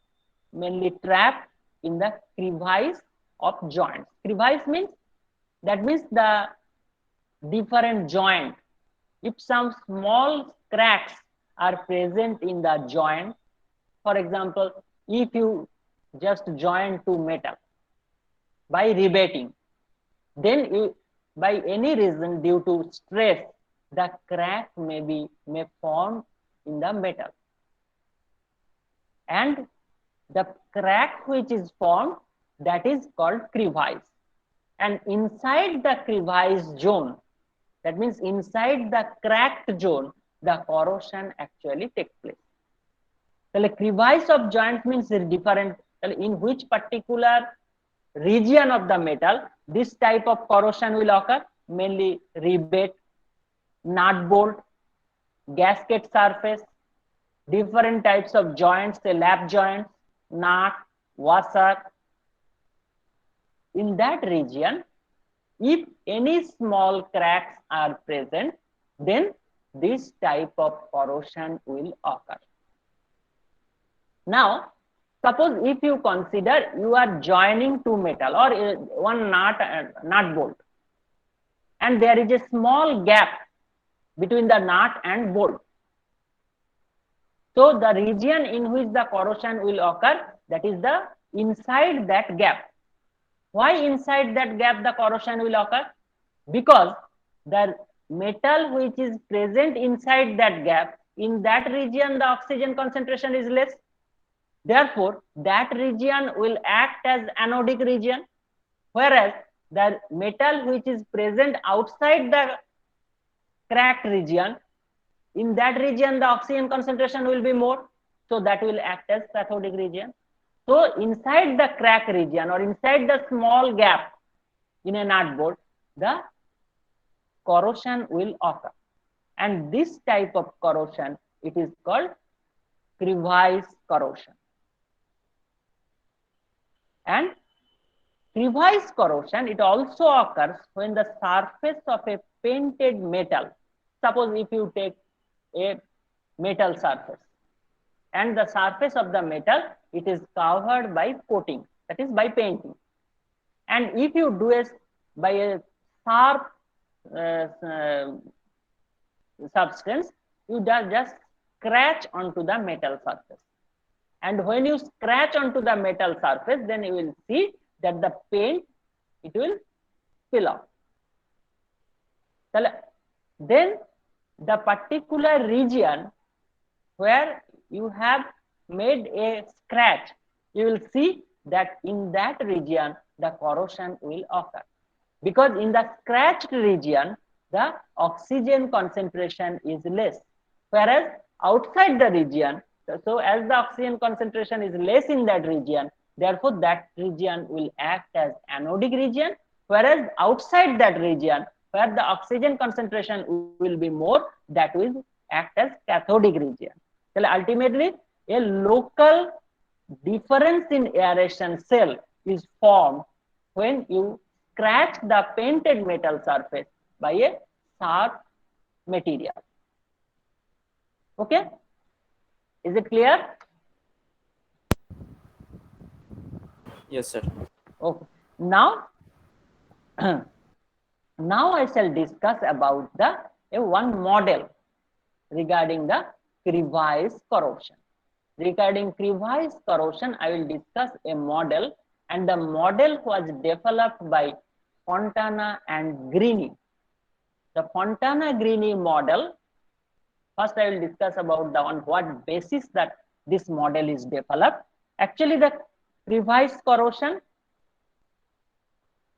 mainly trapped in the crevice of joints. Crevice means, that means the different joint. If some small cracks are present in the joint, for example, if you just join two metal by riveting, then you, by any reason due to stress, the crack may form in the metal, and the crack which is formed, that is called crevice. And inside the crevice zone, that means inside the cracked zone, the corrosion actually takes place. The crevice of joint means different in which particular region of the metal this type of corrosion will occur, mainly rebate, nut bolt, gasket surface, different types of joints, say lap joints, nut, washer. In that region, if any small cracks are present, then this type of corrosion will occur. Now, suppose if you consider you are joining two metal or one nut bolt, and there is a small gap between the nut and bolt. So the region in which the corrosion will occur, that is the inside that gap. Why inside that gap the corrosion will occur? Because the metal which is present inside that gap, in that region the oxygen concentration is less. Therefore, that region will act as anodic region, whereas the metal which is present outside the cracked region, in that region the oxygen concentration will be more, so that will act as cathodic region. So inside the crack region or inside the small gap in a nut bolt, the corrosion will occur, and this type of corrosion, it is called crevice corrosion. And crevice corrosion, it also occurs when the surface of a painted metal, suppose if you take a metal surface and the surface of the metal, it is covered by coating, that is by painting, and if you do it by a sharp substance, you just scratch onto the metal surface, and when you scratch onto the metal surface, then you will see that the paint, it will peel off. Then the particular region where you have made a scratch, you will see that in that region the corrosion will occur, because in the scratched region the oxygen concentration is less, whereas outside the region, so as the oxygen concentration is less in that region, therefore that region will act as anodic region, whereas outside that region where the oxygen concentration will be more, that will act as cathodic region. So ultimately a local difference in aeration cell is formed when you scratch the painted metal surface by a sharp material. Okay, is it clear? Yes, sir. Okay, now now I shall discuss about the one model regarding the crevice corrosion. Regarding crevice corrosion, I will discuss a model, and the model was developed by Fontana and Greene. The Fontana-Greene model, first I will discuss about the on what basis that this model is developed. Actually, the crevice corrosion,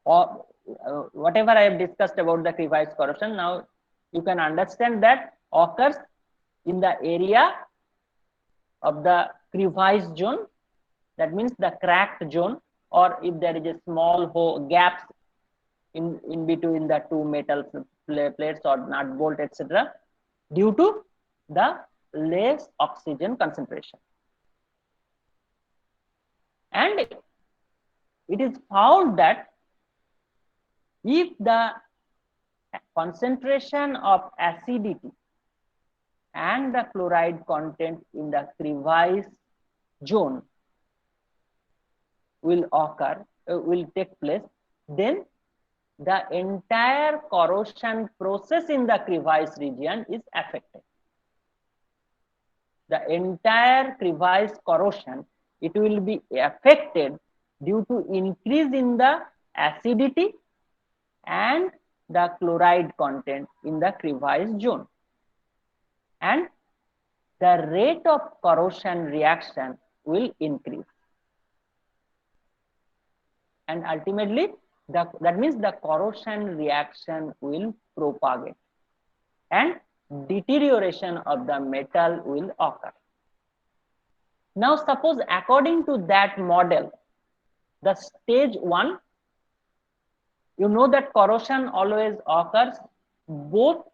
or whatever I have discussed about the crevice corrosion, now you can understand that occurs in the area of the crevice zone, that means the cracked zone, or if there is a small hole gaps in between the two metal plates or nut bolt, etc., due to the less oxygen concentration. And it is found that if the concentration of acidity and the chloride content in the crevice zone will take place, then the entire corrosion process in the crevice region is affected. The entire crevice corrosion, it will be affected due to increase in the acidity and the chloride content in the crevice zone, and the rate of corrosion reaction will increase, and ultimately that means the corrosion reaction will propagate and deterioration of the metal will occur. Now suppose according to that model, the stage 1, you know that corrosion always occurs both.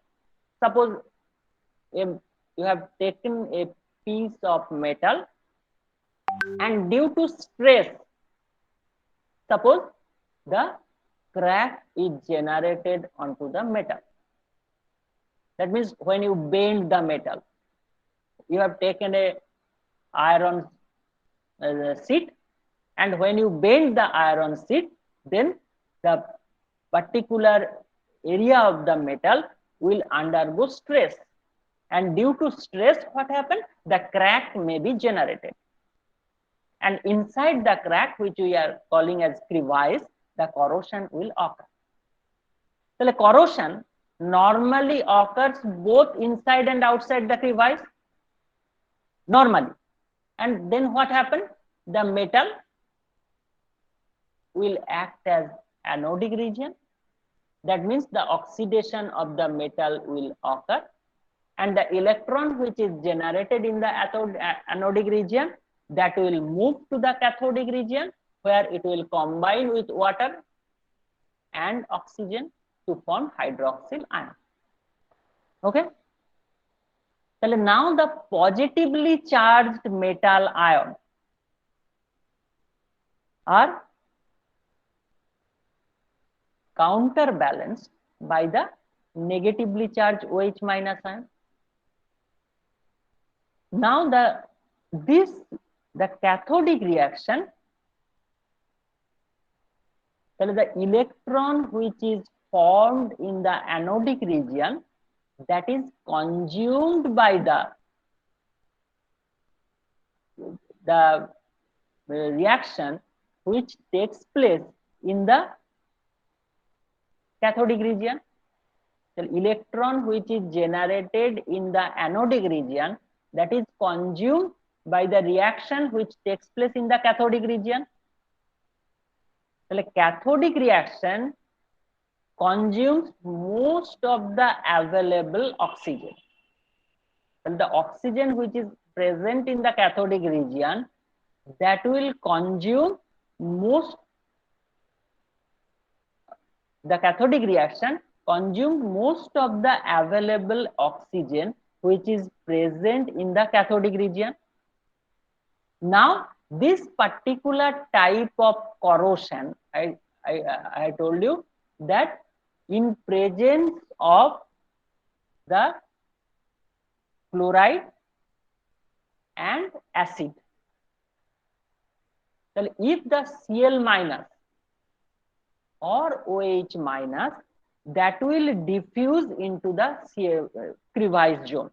Suppose you have taken a piece of metal and due to stress, suppose the crack is generated onto the metal. That means when you bend the metal, you have taken a iron sheet, and when you bend the iron sheet, then the particular area of the metal will undergo stress, and due to stress, what happened? The crack may be generated, and inside the crack, which we are calling as crevice, the corrosion will occur. So the corrosion normally occurs both inside and outside the crevice normally, and then what happened? The metal will act as anodic region. That means the oxidation of the metal will occur, and the electron which is generated in the anodic region, that will move to the cathodic region, where it will combine with water and oxygen to form hydroxyl ion. Okay. So now the positively charged metal ion are counterbalanced by the negatively charged OH minus ion. Now the cathodic reaction, the electron which is formed in the anodic region, that is consumed by the reaction which takes place in the cathodic region. The electron which is generated in the anodic region, that is consumed by the reaction which takes place in the cathodic region. The cathodic reaction consumes most of the available oxygen, and the oxygen which is present in the cathodic region, that will consume most. The cathodic reaction consumes most of the available oxygen which is present in the cathodic region. Now this particular type of corrosion, I told you that in presence of the chloride and acid, so if the Cl minus or OH minus, that will diffuse into the crevice zone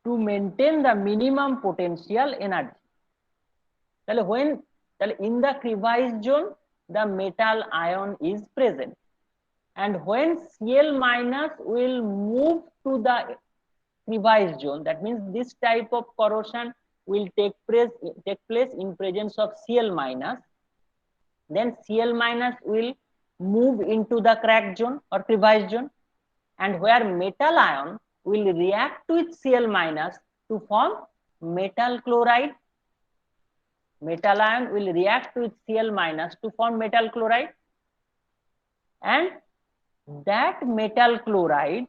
to maintain the minimum potential energy. When in the crevice zone, the metal ion is present, and when Cl minus will move to the crevice zone, that means this type of corrosion will take place in presence of Cl minus, then Cl minus will move into the crack zone or crevice zone, and where metal ion will react with Cl minus to form metal chloride. Metal ion will react with Cl minus to form metal chloride, and that metal chloride,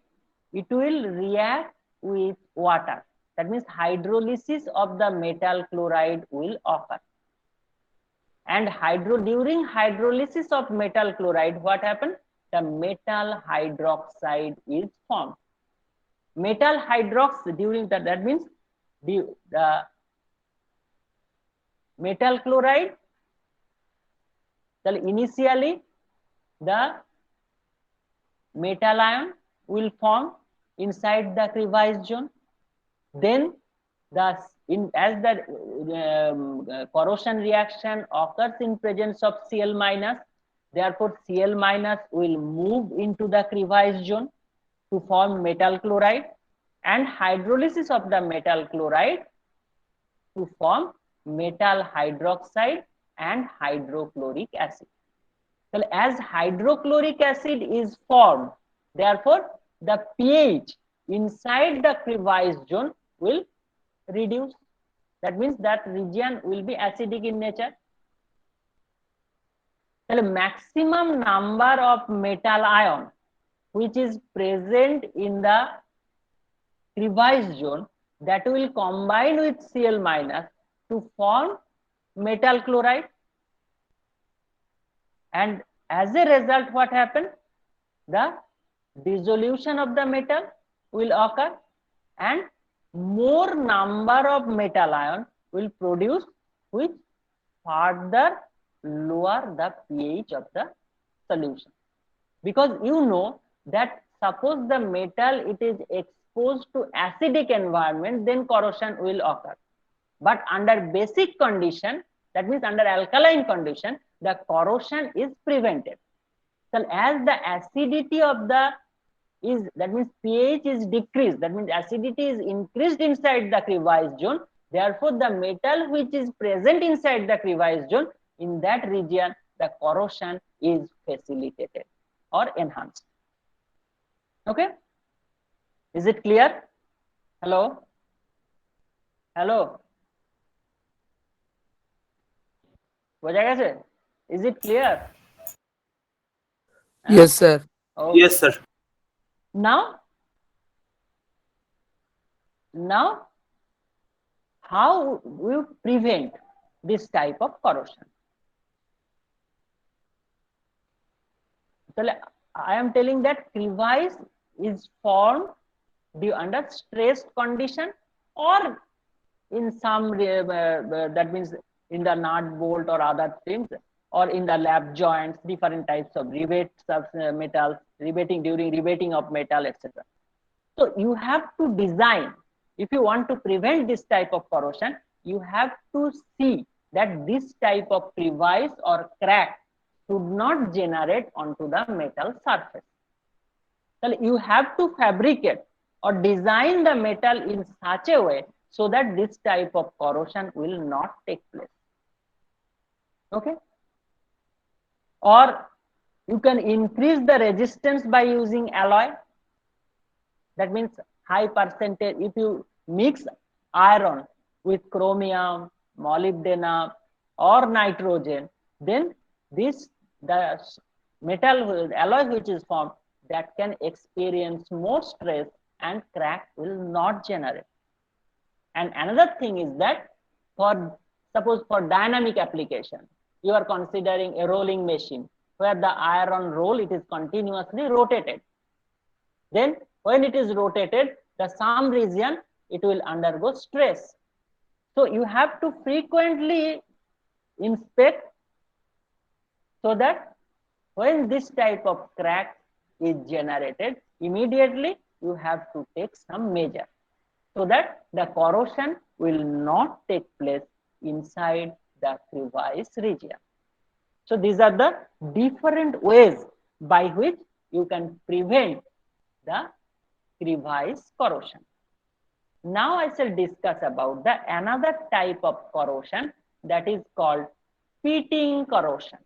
it will react with water. That means hydrolysis of the metal chloride will occur. And during hydrolysis of metal chloride, what happens? The metal hydroxide is formed. Metal hydroxide during that means the metal chloride, initially the metal ion will form inside the Crevice zone. Then as the corrosion reaction occurs in presence of Cl minus, therefore Cl minus will move into the Crevice zone to form metal chloride, and hydrolysis of the metal chloride to form metal hydroxide and hydrochloric acid. So as hydrochloric acid is formed, therefore the pH inside the Crevice zone will reduce. That means that region will be acidic in nature. The maximum number of metal ion which is present in the Crevice zone, that will combine with Cl minus to form metal chloride, and as a result what happens? The dissolution of the metal will occur and more number of metal ion will produce, which further lower the pH of the solution. Because you know that suppose the metal it is exposed to acidic environment, then corrosion will occur. But under basic condition, that means under alkaline condition, the corrosion is prevented. So as the acidity of the that means pH is decreased, that means acidity is increased inside the Crevice zone, therefore the metal which is present inside the Crevice zone, in that region the corrosion is facilitated or enhanced. Okay, is it clear? Hello, hello, is it clear? Yes, sir. Okay. Yes, sir. Now how we prevent this type of corrosion? So I am telling that Crevice is formed under stressed condition or in some that means in the nut bolt or other things, or in the lap joints, different types of rivets of metals, during riveting of metal, etc. So you have to design, if you want to prevent this type of corrosion, you have to see that this type of crevice or crack should not generate onto the metal surface. So you have to fabricate or design the metal in such a way so that this type of corrosion will not take place. Okay? Or you can increase the resistance by using alloy. That means high percentage. If you mix iron with chromium, molybdenum, or nitrogen, then the metal alloy which is formed, that can experience more stress and crack will not generate. And another thing is that suppose for dynamic application, you are considering a rolling machine where the iron roll, it is continuously rotated. Then when it is rotated, some region it will undergo stress. So you have to frequently inspect so that when this type of crack is generated, immediately you have to take some measure so that the corrosion will not take place inside the crevice region. So these are the different ways by which you can prevent the crevice corrosion. Now I shall discuss about another type of corrosion, that is called pitting corrosion.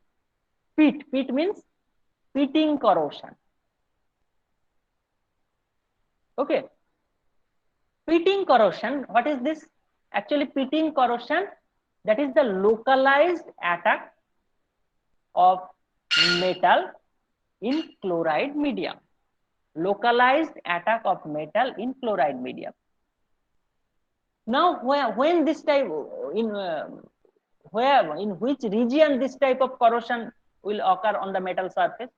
Pit means pitting corrosion. Okay. Pitting corrosion, what is this? Actually, pitting corrosion, that is the localized attack of metal in chloride medium. Localized attack of metal in chloride medium. Now, when this type in which region this type of corrosion will occur on the metal surface?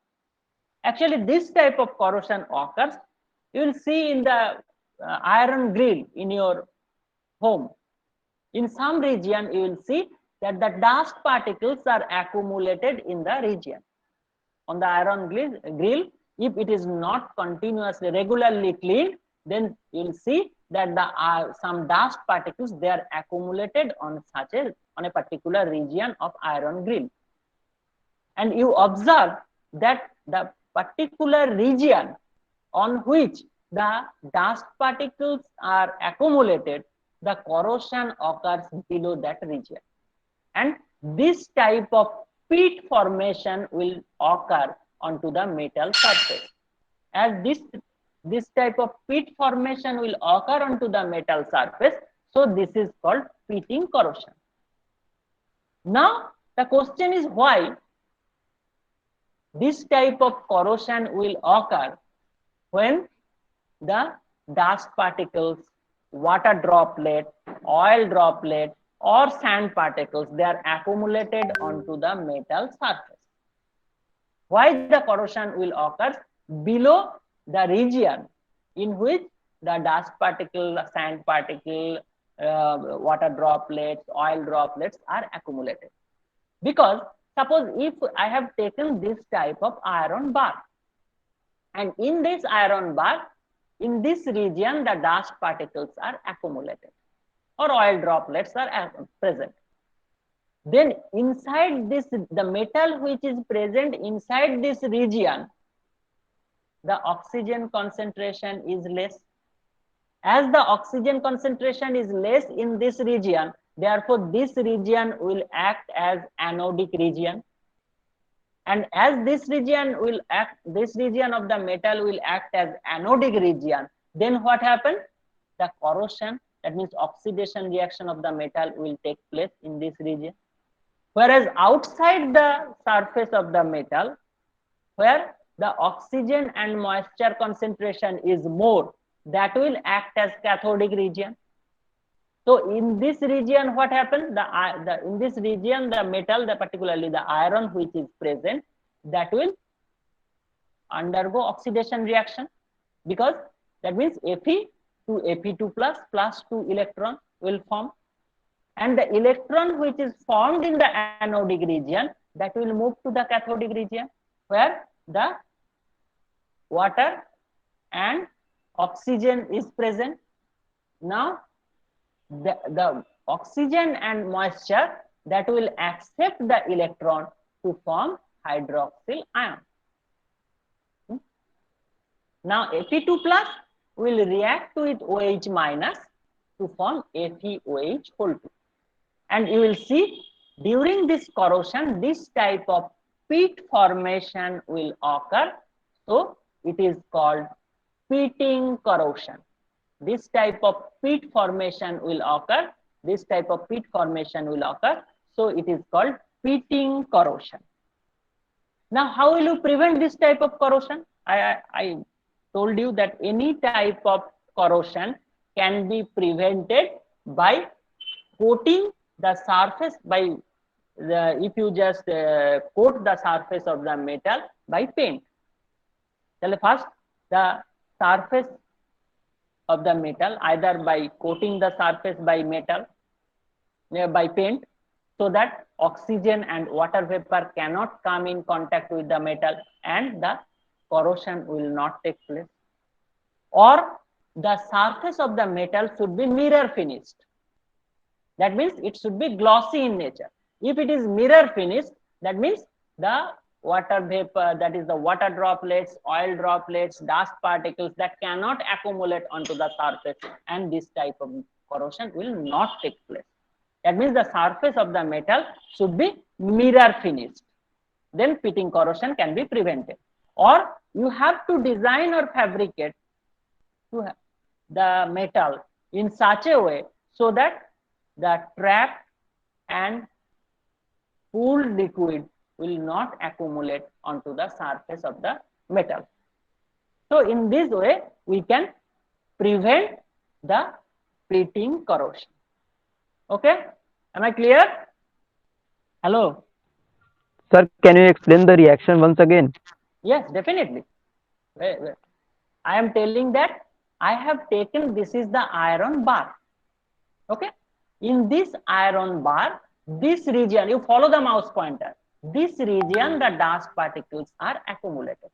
Actually, this type of corrosion occurs. You will see in the iron grill in your home. In some region, you will see that the dust particles are accumulated in the region. On the iron grill, if it is not continuously, regularly cleaned, then you will see that the some dust particles, they are accumulated on a particular region of iron grill. And you observe that the particular region on which the dust particles are accumulated, the corrosion occurs below that region. And this type of pit formation will occur onto the metal surface. As this type of pit formation will occur onto the metal surface, so this is called pitting corrosion. Now the question is, why this type of corrosion will occur when the dust particles, water droplet, oil droplet, or sand particles, they are accumulated onto the metal surface. Why the corrosion will occur below the region in which the dust particle, sand particle, water droplets, oil droplets are accumulated? Because suppose if I have taken this type of iron bar, and in this iron bar, in this region, the dust particles are accumulated or oil droplets are present. Then inside this, the metal which is present inside this region, the oxygen concentration is less. As the oxygen concentration is less in this region, therefore this region will act as anodic region. And as this region of the metal will act as anodic region, then what happens? The corrosion, that means oxidation reaction of the metal, will take place in this region. Whereas outside the surface of the metal, where the oxygen and moisture concentration is more, that will act as cathodic region. So in this region, what happens? In this region, the metal, particularly the iron which is present, that will undergo oxidation reaction, because that means Fe to Fe2 plus 2 electron will form, and the electron which is formed in the anodic region, that will move to the cathodic region, where the water and oxygen is present. Now the oxygen and moisture, that will accept the electron to form hydroxyl ion. Now Fe2 plus will react with OH minus to form FeOH whole 2. And you will see during this corrosion, this type of pit formation will occur. So it is called pitting corrosion. This type of pit formation will occur. This type of pit formation will occur. So it is called pitting corrosion. Now, how will you prevent this type of corrosion? I told you that any type of corrosion can be prevented by coating the surface by if you just coat the surface of the metal by paint. So first, the surface of the metal, either by coating the surface by paint, so that oxygen and water vapor cannot come in contact with the metal and the corrosion will not take place. Or the surface of the metal should be mirror finished. That means it should be glossy in nature. If it is mirror finished, that means the water vapor, that is the water droplets, oil droplets, dust particles, that cannot accumulate onto the surface, and this type of corrosion will not take place. That means the surface of the metal should be mirror finished. Then pitting corrosion can be prevented. Or you have to design or fabricate the metal in such a way so that the trapped and pooled liquid will not accumulate onto the surface of the metal. So in this way, we can prevent the splitting corrosion. Okay, am I clear? Hello. Sir, can you explain the reaction once again? Yes, definitely. I am telling that I have taken, this is the iron bar. Okay, in this iron bar, this region, you follow the mouse pointer, this region the dust particles are accumulated.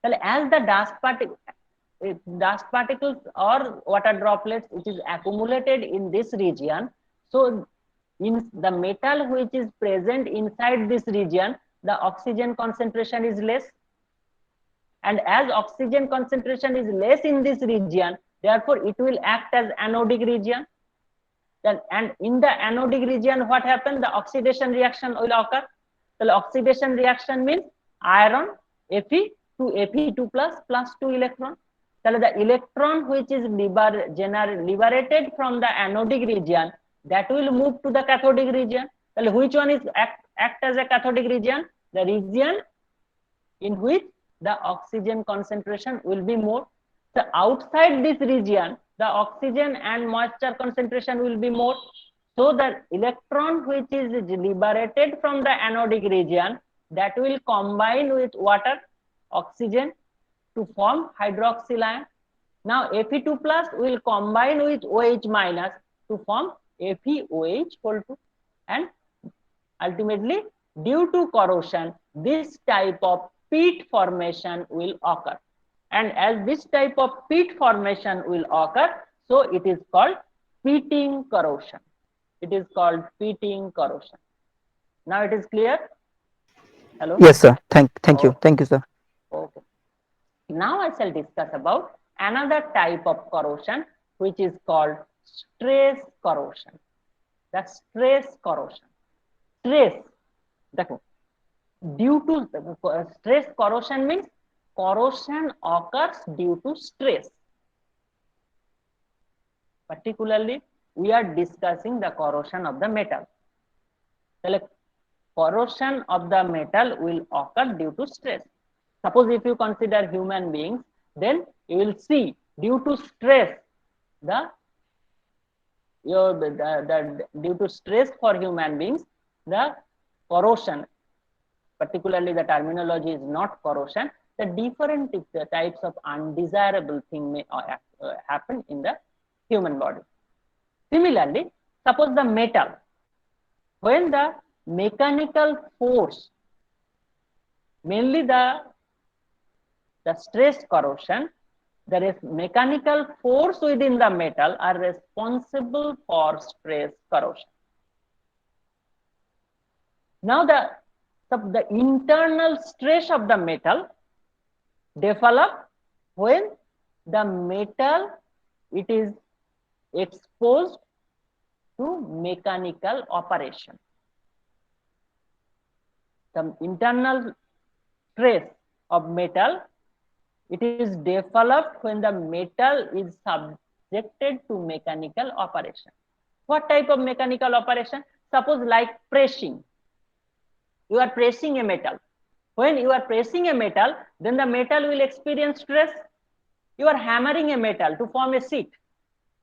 As the dust particles or water droplets which is accumulated in this region, so in the metal which is present inside this region, the oxygen concentration is less, and as oxygen concentration is less in this region, therefore it will act as anodic region. Then, and in the anodic region, what happens? The oxidation reaction will occur. The oxidation reaction means iron Fe to Fe2 plus 2 electron. The electron which is liberated from the anodic region, that will move to the cathodic region. Which one is act as a cathodic region? The region in which the oxygen concentration will be more. So outside this region, the oxygen and moisture concentration will be more. So the electron which is liberated from the anodic region, that will combine with water, oxygen to form hydroxyl ion. Now Fe2 plus will combine with OH minus to form FeOH whole 2, and ultimately due to corrosion, this type of peat formation will occur. And as this type of peat formation will occur, so it is called peating corrosion. It is called peating corrosion. Now it is clear? Hello? Yes, sir. Thank you. Thank you, sir. Okay. Now I shall discuss about another type of corrosion which is called stress corrosion. The stress corrosion. Stress. Due to stress corrosion means corrosion occurs due to stress. Particularly, we are discussing the corrosion of the metal. Corrosion of the metal will occur due to stress. Suppose if you consider human beings, then you will see due to stress, due to stress for human beings, the corrosion, particularly the terminology is not corrosion, the different types of undesirable thing may happen in the human body. Similarly, suppose the metal, when the mechanical force, mainly the stress corrosion, the mechanical force within the metal are responsible for stress corrosion. Now the internal stress of the metal develop when the metal, it is exposed to mechanical operation. The internal stress of metal, it is developed when the metal is subjected to mechanical operation. What type of mechanical operation? Suppose like pressing. You are pressing a metal. When you are pressing a metal, then the metal will experience stress. You are hammering a metal to form a sheet,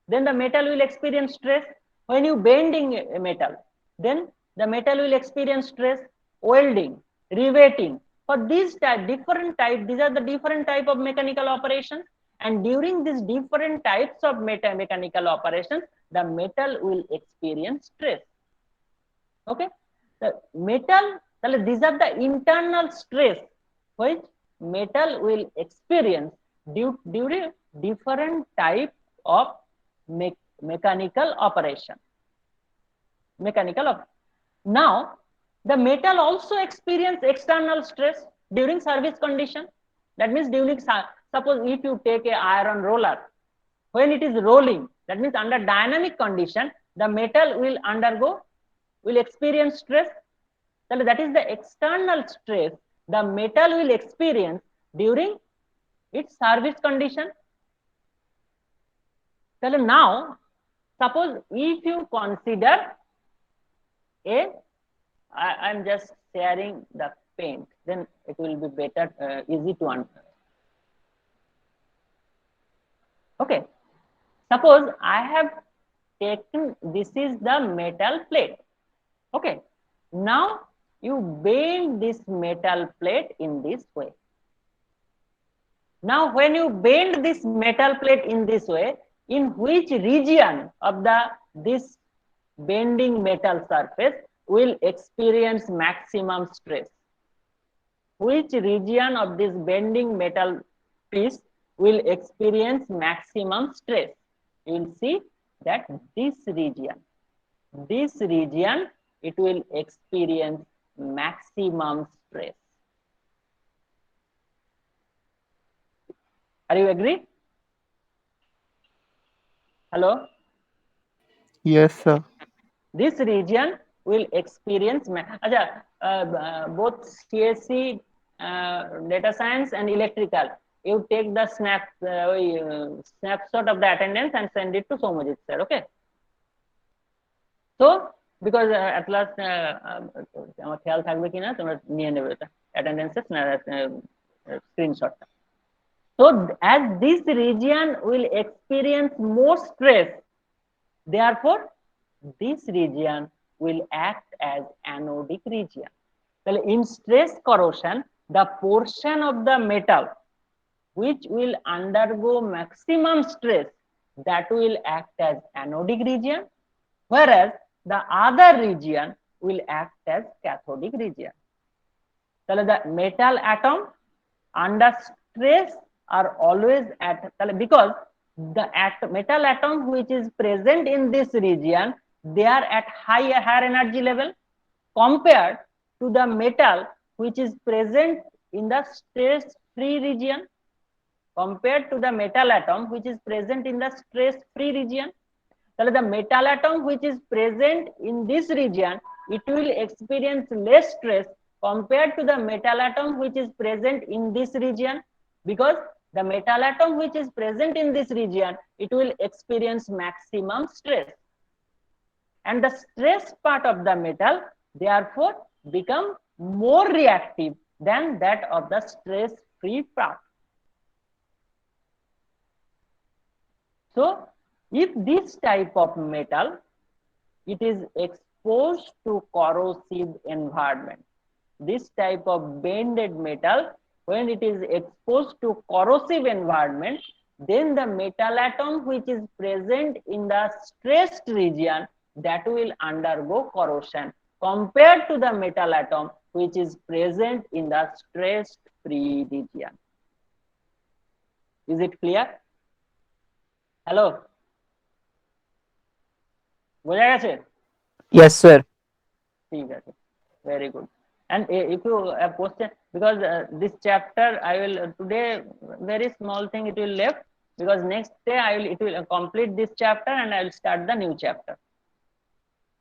then the metal will experience stress. When you bending a metal, then the metal will experience stress. Welding, riveting, for these different type, these are the different type of mechanical operations, and during these different types of mechanical operations, the metal will experience stress. Okay, the metal, these are the internal stress which metal will experience during different type of mechanical operation. Now the metal also experience external stress during service condition. That means during, suppose if you take a iron roller, when it is rolling, that means under dynamic condition, the metal will experience stress. That is the external stress the metal will experience during its service condition. Now suppose if you consider I am just sharing the paint, then it will be better, easy to understand. Okay, Suppose I have taken, this is the metal plate. Okay. Now you bend this metal plate in this way. Now when you bend this metal plate in this way, in which region of this bending metal surface will experience maximum stress? Which region of this bending metal piece will experience maximum stress? You will see that this region, it will experience maximum stress. Are you agree? Hello? Yes, sir. This region will experience both CSC, data science and electrical. You take the snapshot of the attendance and send it to Somojit sir. Okay. So because at last আমার খেয়াল থাকবে কিনা তোমরা নিয়ে নেবে এটা অ্যাটেন্ডেন্সের স্ক্রিনশটটা। So as this region will experience more stress, therefore this region will act as anodic region. In stress corrosion, the portion of the metal which will undergo maximum stress, that will act as anodic region, whereas the other region will act as cathodic region. The metal atom under stress are always at, because the metal atom which is present in this region, they are at higher energy level compared to the metal which is present in the stress free region, compared to the metal atom which is present in the stress free region. The metal atom which is present in this region, it will experience less stress compared to the metal atom which is present in this region, because the metal atom which is present in this region, it will experience maximum stress, and the stress part of the metal therefore become more reactive than that of the stress free part. So if this type of metal, it is exposed to corrosive environment, this type of bended metal, when it is exposed to corrosive environment, then the metal atom which is present in the stressed region, that will undergo corrosion compared to the metal atom which is present in the stress free region. Is it clear? Hello? বোঝা গেছে? Yes, sir. ঠিক আছে, very good. And if you have question, because this chapter I will today, very small thing it will left, because next day it will complete this chapter and I will start the new chapter.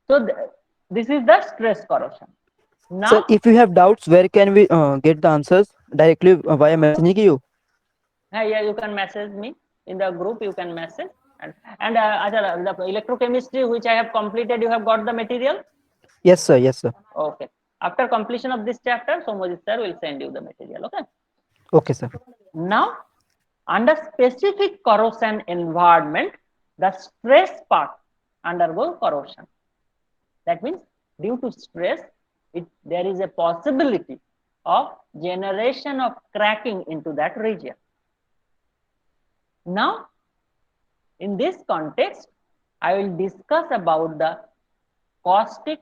So this is the stress corrosion. Now, Sir, if you have doubts, where can we get the answers? Directly via messaging you? yeah, you can message me in the group, you can message. And the electrochemistry which I have completed, you have got the material? Yes, sir. Yes, sir. Okay. After completion of this chapter, Somojit sir will send you the material. Okay. Okay, sir. Now, under specific corrosion environment, the stress part undergoes corrosion. That means due to stress, there is a possibility of generation of cracking into that region. Now, in this context, I will discuss about the caustic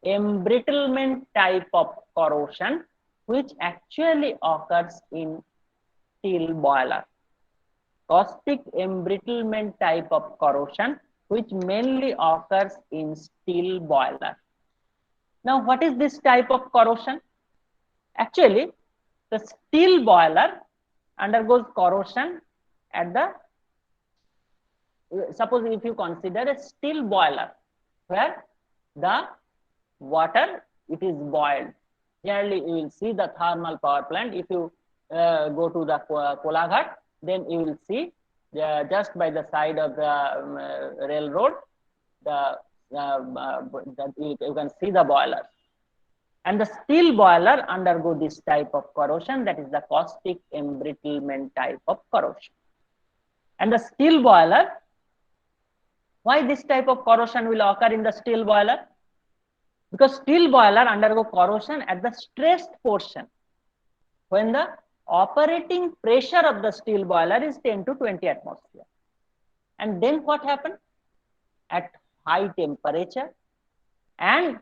embrittlement type of corrosion, which actually occurs in steel boiler. Caustic embrittlement type of corrosion, which mainly occurs in steel boiler. Now, what is this type of corrosion? Actually, the steel boiler undergoes corrosion at the, suppose if you consider a steel boiler where the water, it is boiled. Generally, you will see the thermal power plant. If you go to the Kolaghat, then you will see just by the side of the railroad, you can see the boiler. And the steel boiler undergo this type of corrosion, that is the caustic embrittlement type of corrosion. And the steel boiler, Why this type of corrosion will occur in the steel boiler? Because steel boiler undergo corrosion at the stressed portion when the operating pressure of the steel boiler is 10 to 20 atmosphere. And then what happens? At high temperature and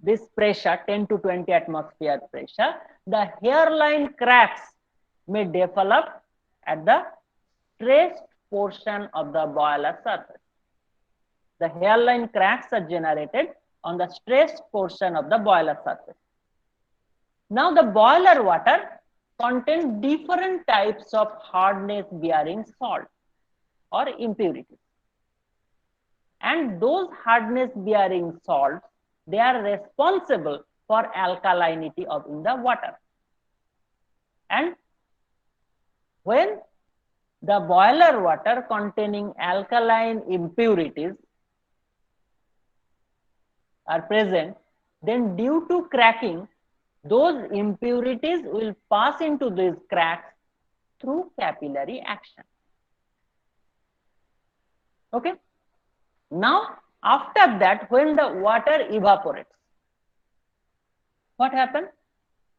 this pressure, 10 to 20 atmosphere pressure, the hairline cracks may develop at the stressed portion of the boiler surface. The hairline cracks are generated on the stressed portion of the boiler surface. Now the boiler water contains different types of hardness bearing salt or impurities. And those hardness bearing salts, they are responsible for alkalinity of in the water. And when the boiler water containing alkaline impurities are present, then due to cracking, those impurities will pass into these cracks through capillary action. Okay. Now, after that, when the water evaporates, what happens?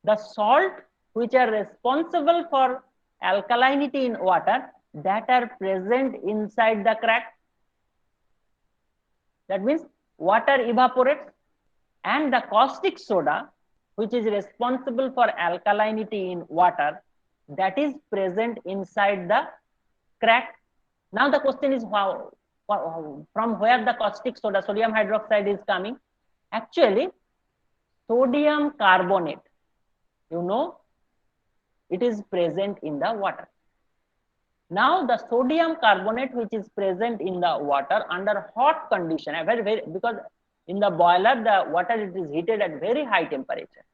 The salt which are responsible for alkalinity in water that are present inside the crack. That means water evaporates and the caustic soda which is responsible for alkalinity in water that is present inside the crack. Now the question is from where the caustic soda, sodium hydroxide is coming? Actually, sodium carbonate, you know, it is present in the water. Now the sodium carbonate which is present in the water under hot condition, because in the boiler the water it is heated at very high temperature.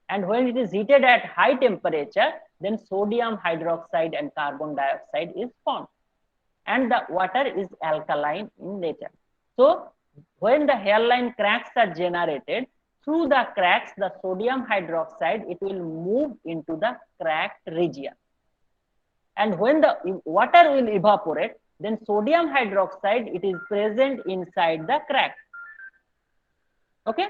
And when it is heated at high temperature, then sodium hydroxide and carbon dioxide is formed. And the water is alkaline in nature. So when the hairline cracks are generated, through the cracks, the sodium hydroxide, it will move into the cracked region. And when the water will evaporate, then sodium hydroxide, it is present inside the crack. Okay.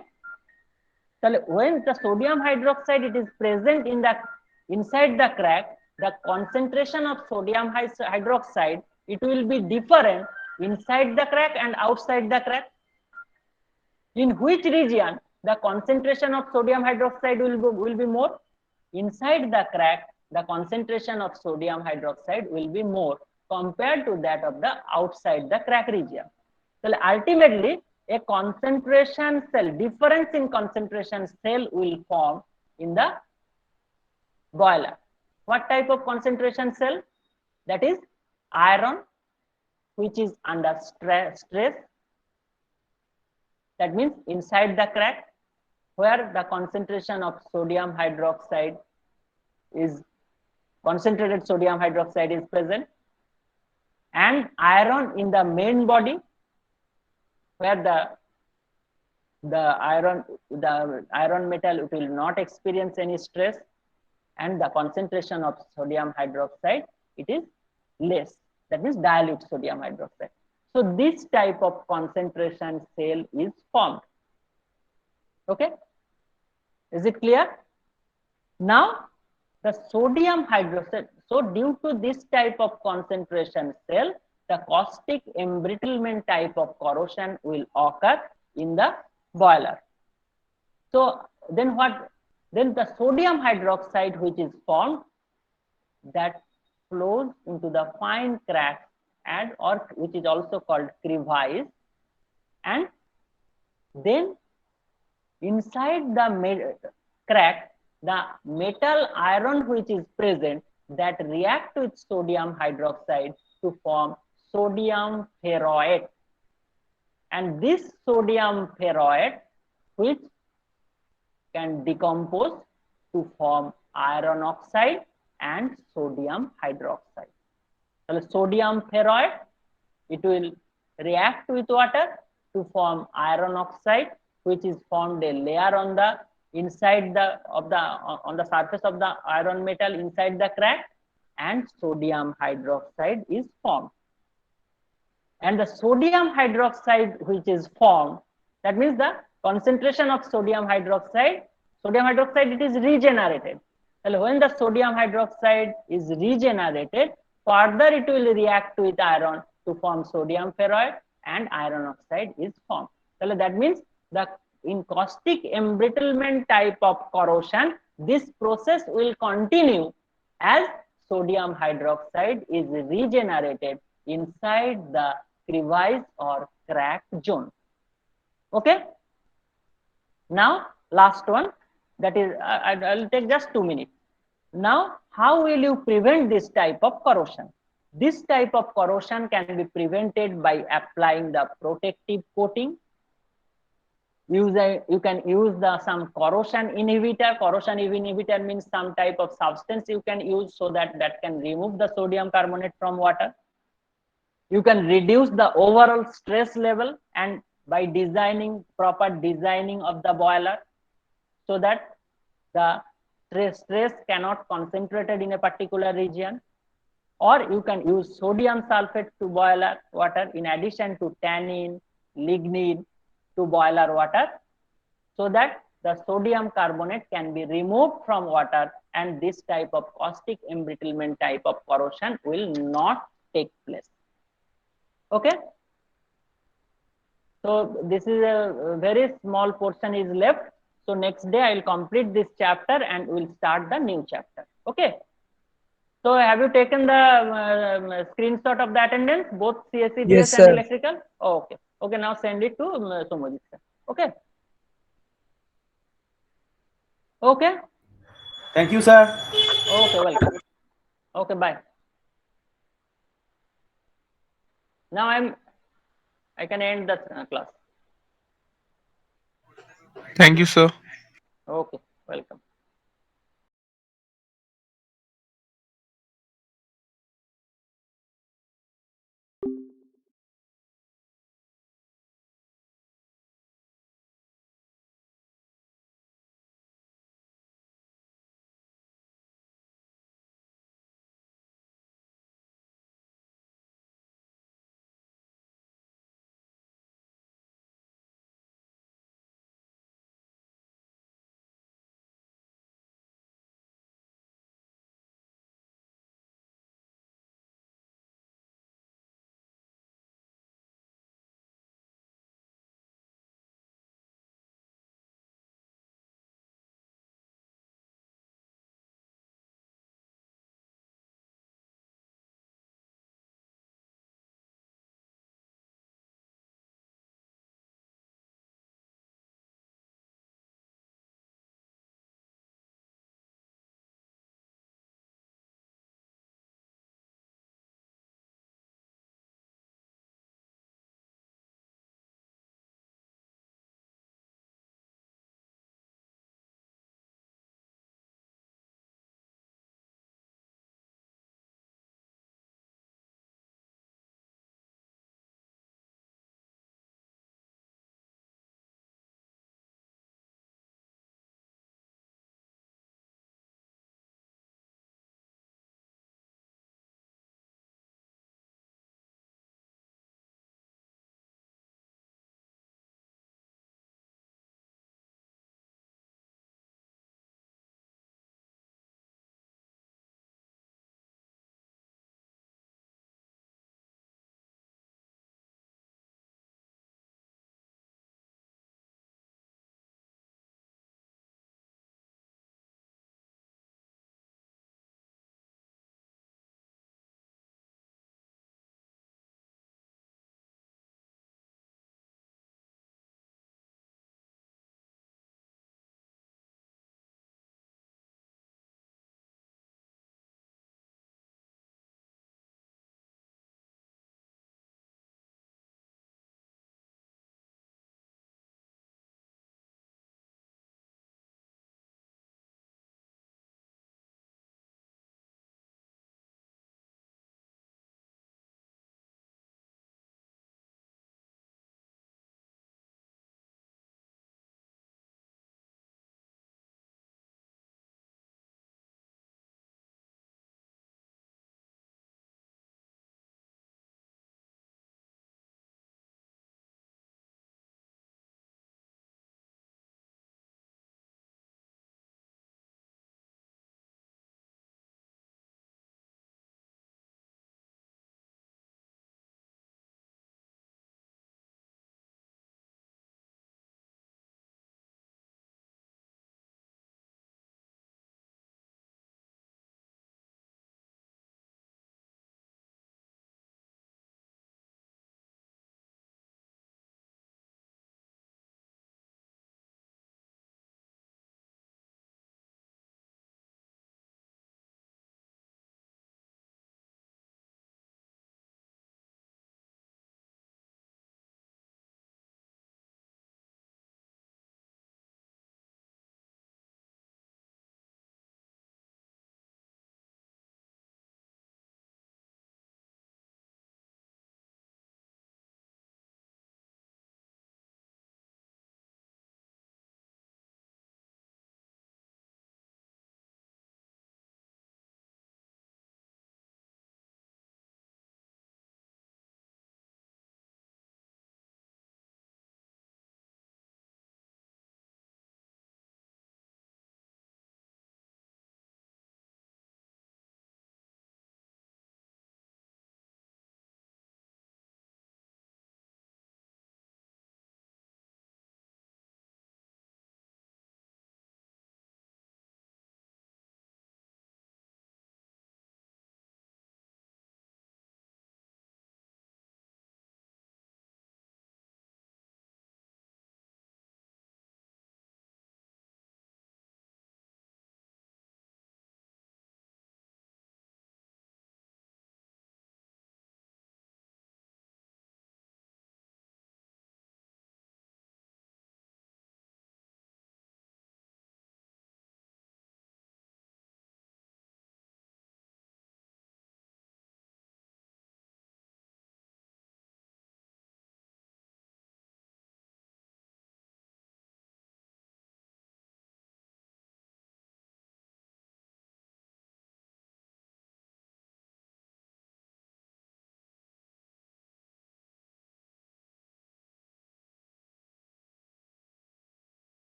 So when the sodium hydroxide, it is present in the inside the crack, the concentration of sodium hydroxide, it will be different inside the crack and outside the crack. In which region the concentration of sodium hydroxide will be more? Inside the crack, the concentration of sodium hydroxide will be more compared to that of the outside the crack region. So ultimately, a concentration cell, difference in concentration cell will form in the boiler. What type of concentration cell? That is iron, which is under stress. That means inside the crack, where the concentration of sodium hydroxide is, concentrated sodium hydroxide is present, and iron in the main body, where the iron metal will not experience any stress, and the concentration of sodium hydroxide, it is less. That means dilute sodium hydroxide. So this type of concentration cell is formed. Okay. Is it clear? Now the sodium hydroxide, so due to this type of concentration cell, the caustic embrittlement type of corrosion will occur in the boiler. So then what? Then the sodium hydroxide which is formed, that flows into the fine cracks and or which is also called crevice, and then inside the crack, the metal iron which is present, that react with sodium hydroxide to form sodium ferroate, and this sodium ferroate which can decompose to form iron oxide and sodium hydroxide. So sodium ferroate, it will react with water to form iron oxide, which is formed a layer on the inside on the surface of the iron metal inside the crack, and sodium hydroxide is formed. and the sodium hydroxide which is formed, that means the concentration of sodium hydroxide it is regenerated. Well, when the sodium hydroxide is regenerated, further it will react with iron to form sodium ferroid and iron oxide is formed. So that means the in caustic embrittlement type of corrosion, this process will continue as sodium hydroxide is regenerated inside the crevice or crack zone. Okay. Now last one, that is I'll take just 2 minutes. Now how will you prevent this type of corrosion? This type of corrosion can be prevented by applying the protective coating. You can use some corrosion inhibitor. Corrosion inhibitor means some type of substance you can use so that can remove the sodium carbonate from water. You can reduce the overall stress level and by designing proper designing of the boiler so that the stress cannot concentrated in a particular region. Or you can use sodium sulfate to boiler water in addition to tannin, lignin to boiler water so that the sodium carbonate can be removed from water and this type of caustic embrittlement type of corrosion will not take place. Okay. So this is a very small portion is left. So next day I will complete this chapter and we'll start the new chapter. Okay. So have you taken the screenshot of the attendance, both CSE, Yes, DS and sir. electrical? Oh, okay. Okay, now send it to Somojit sir. Okay. Okay. Thank you, sir. Okay, welcome. Okay, bye. Now I can end the class. Thank you, sir. Okay, welcome.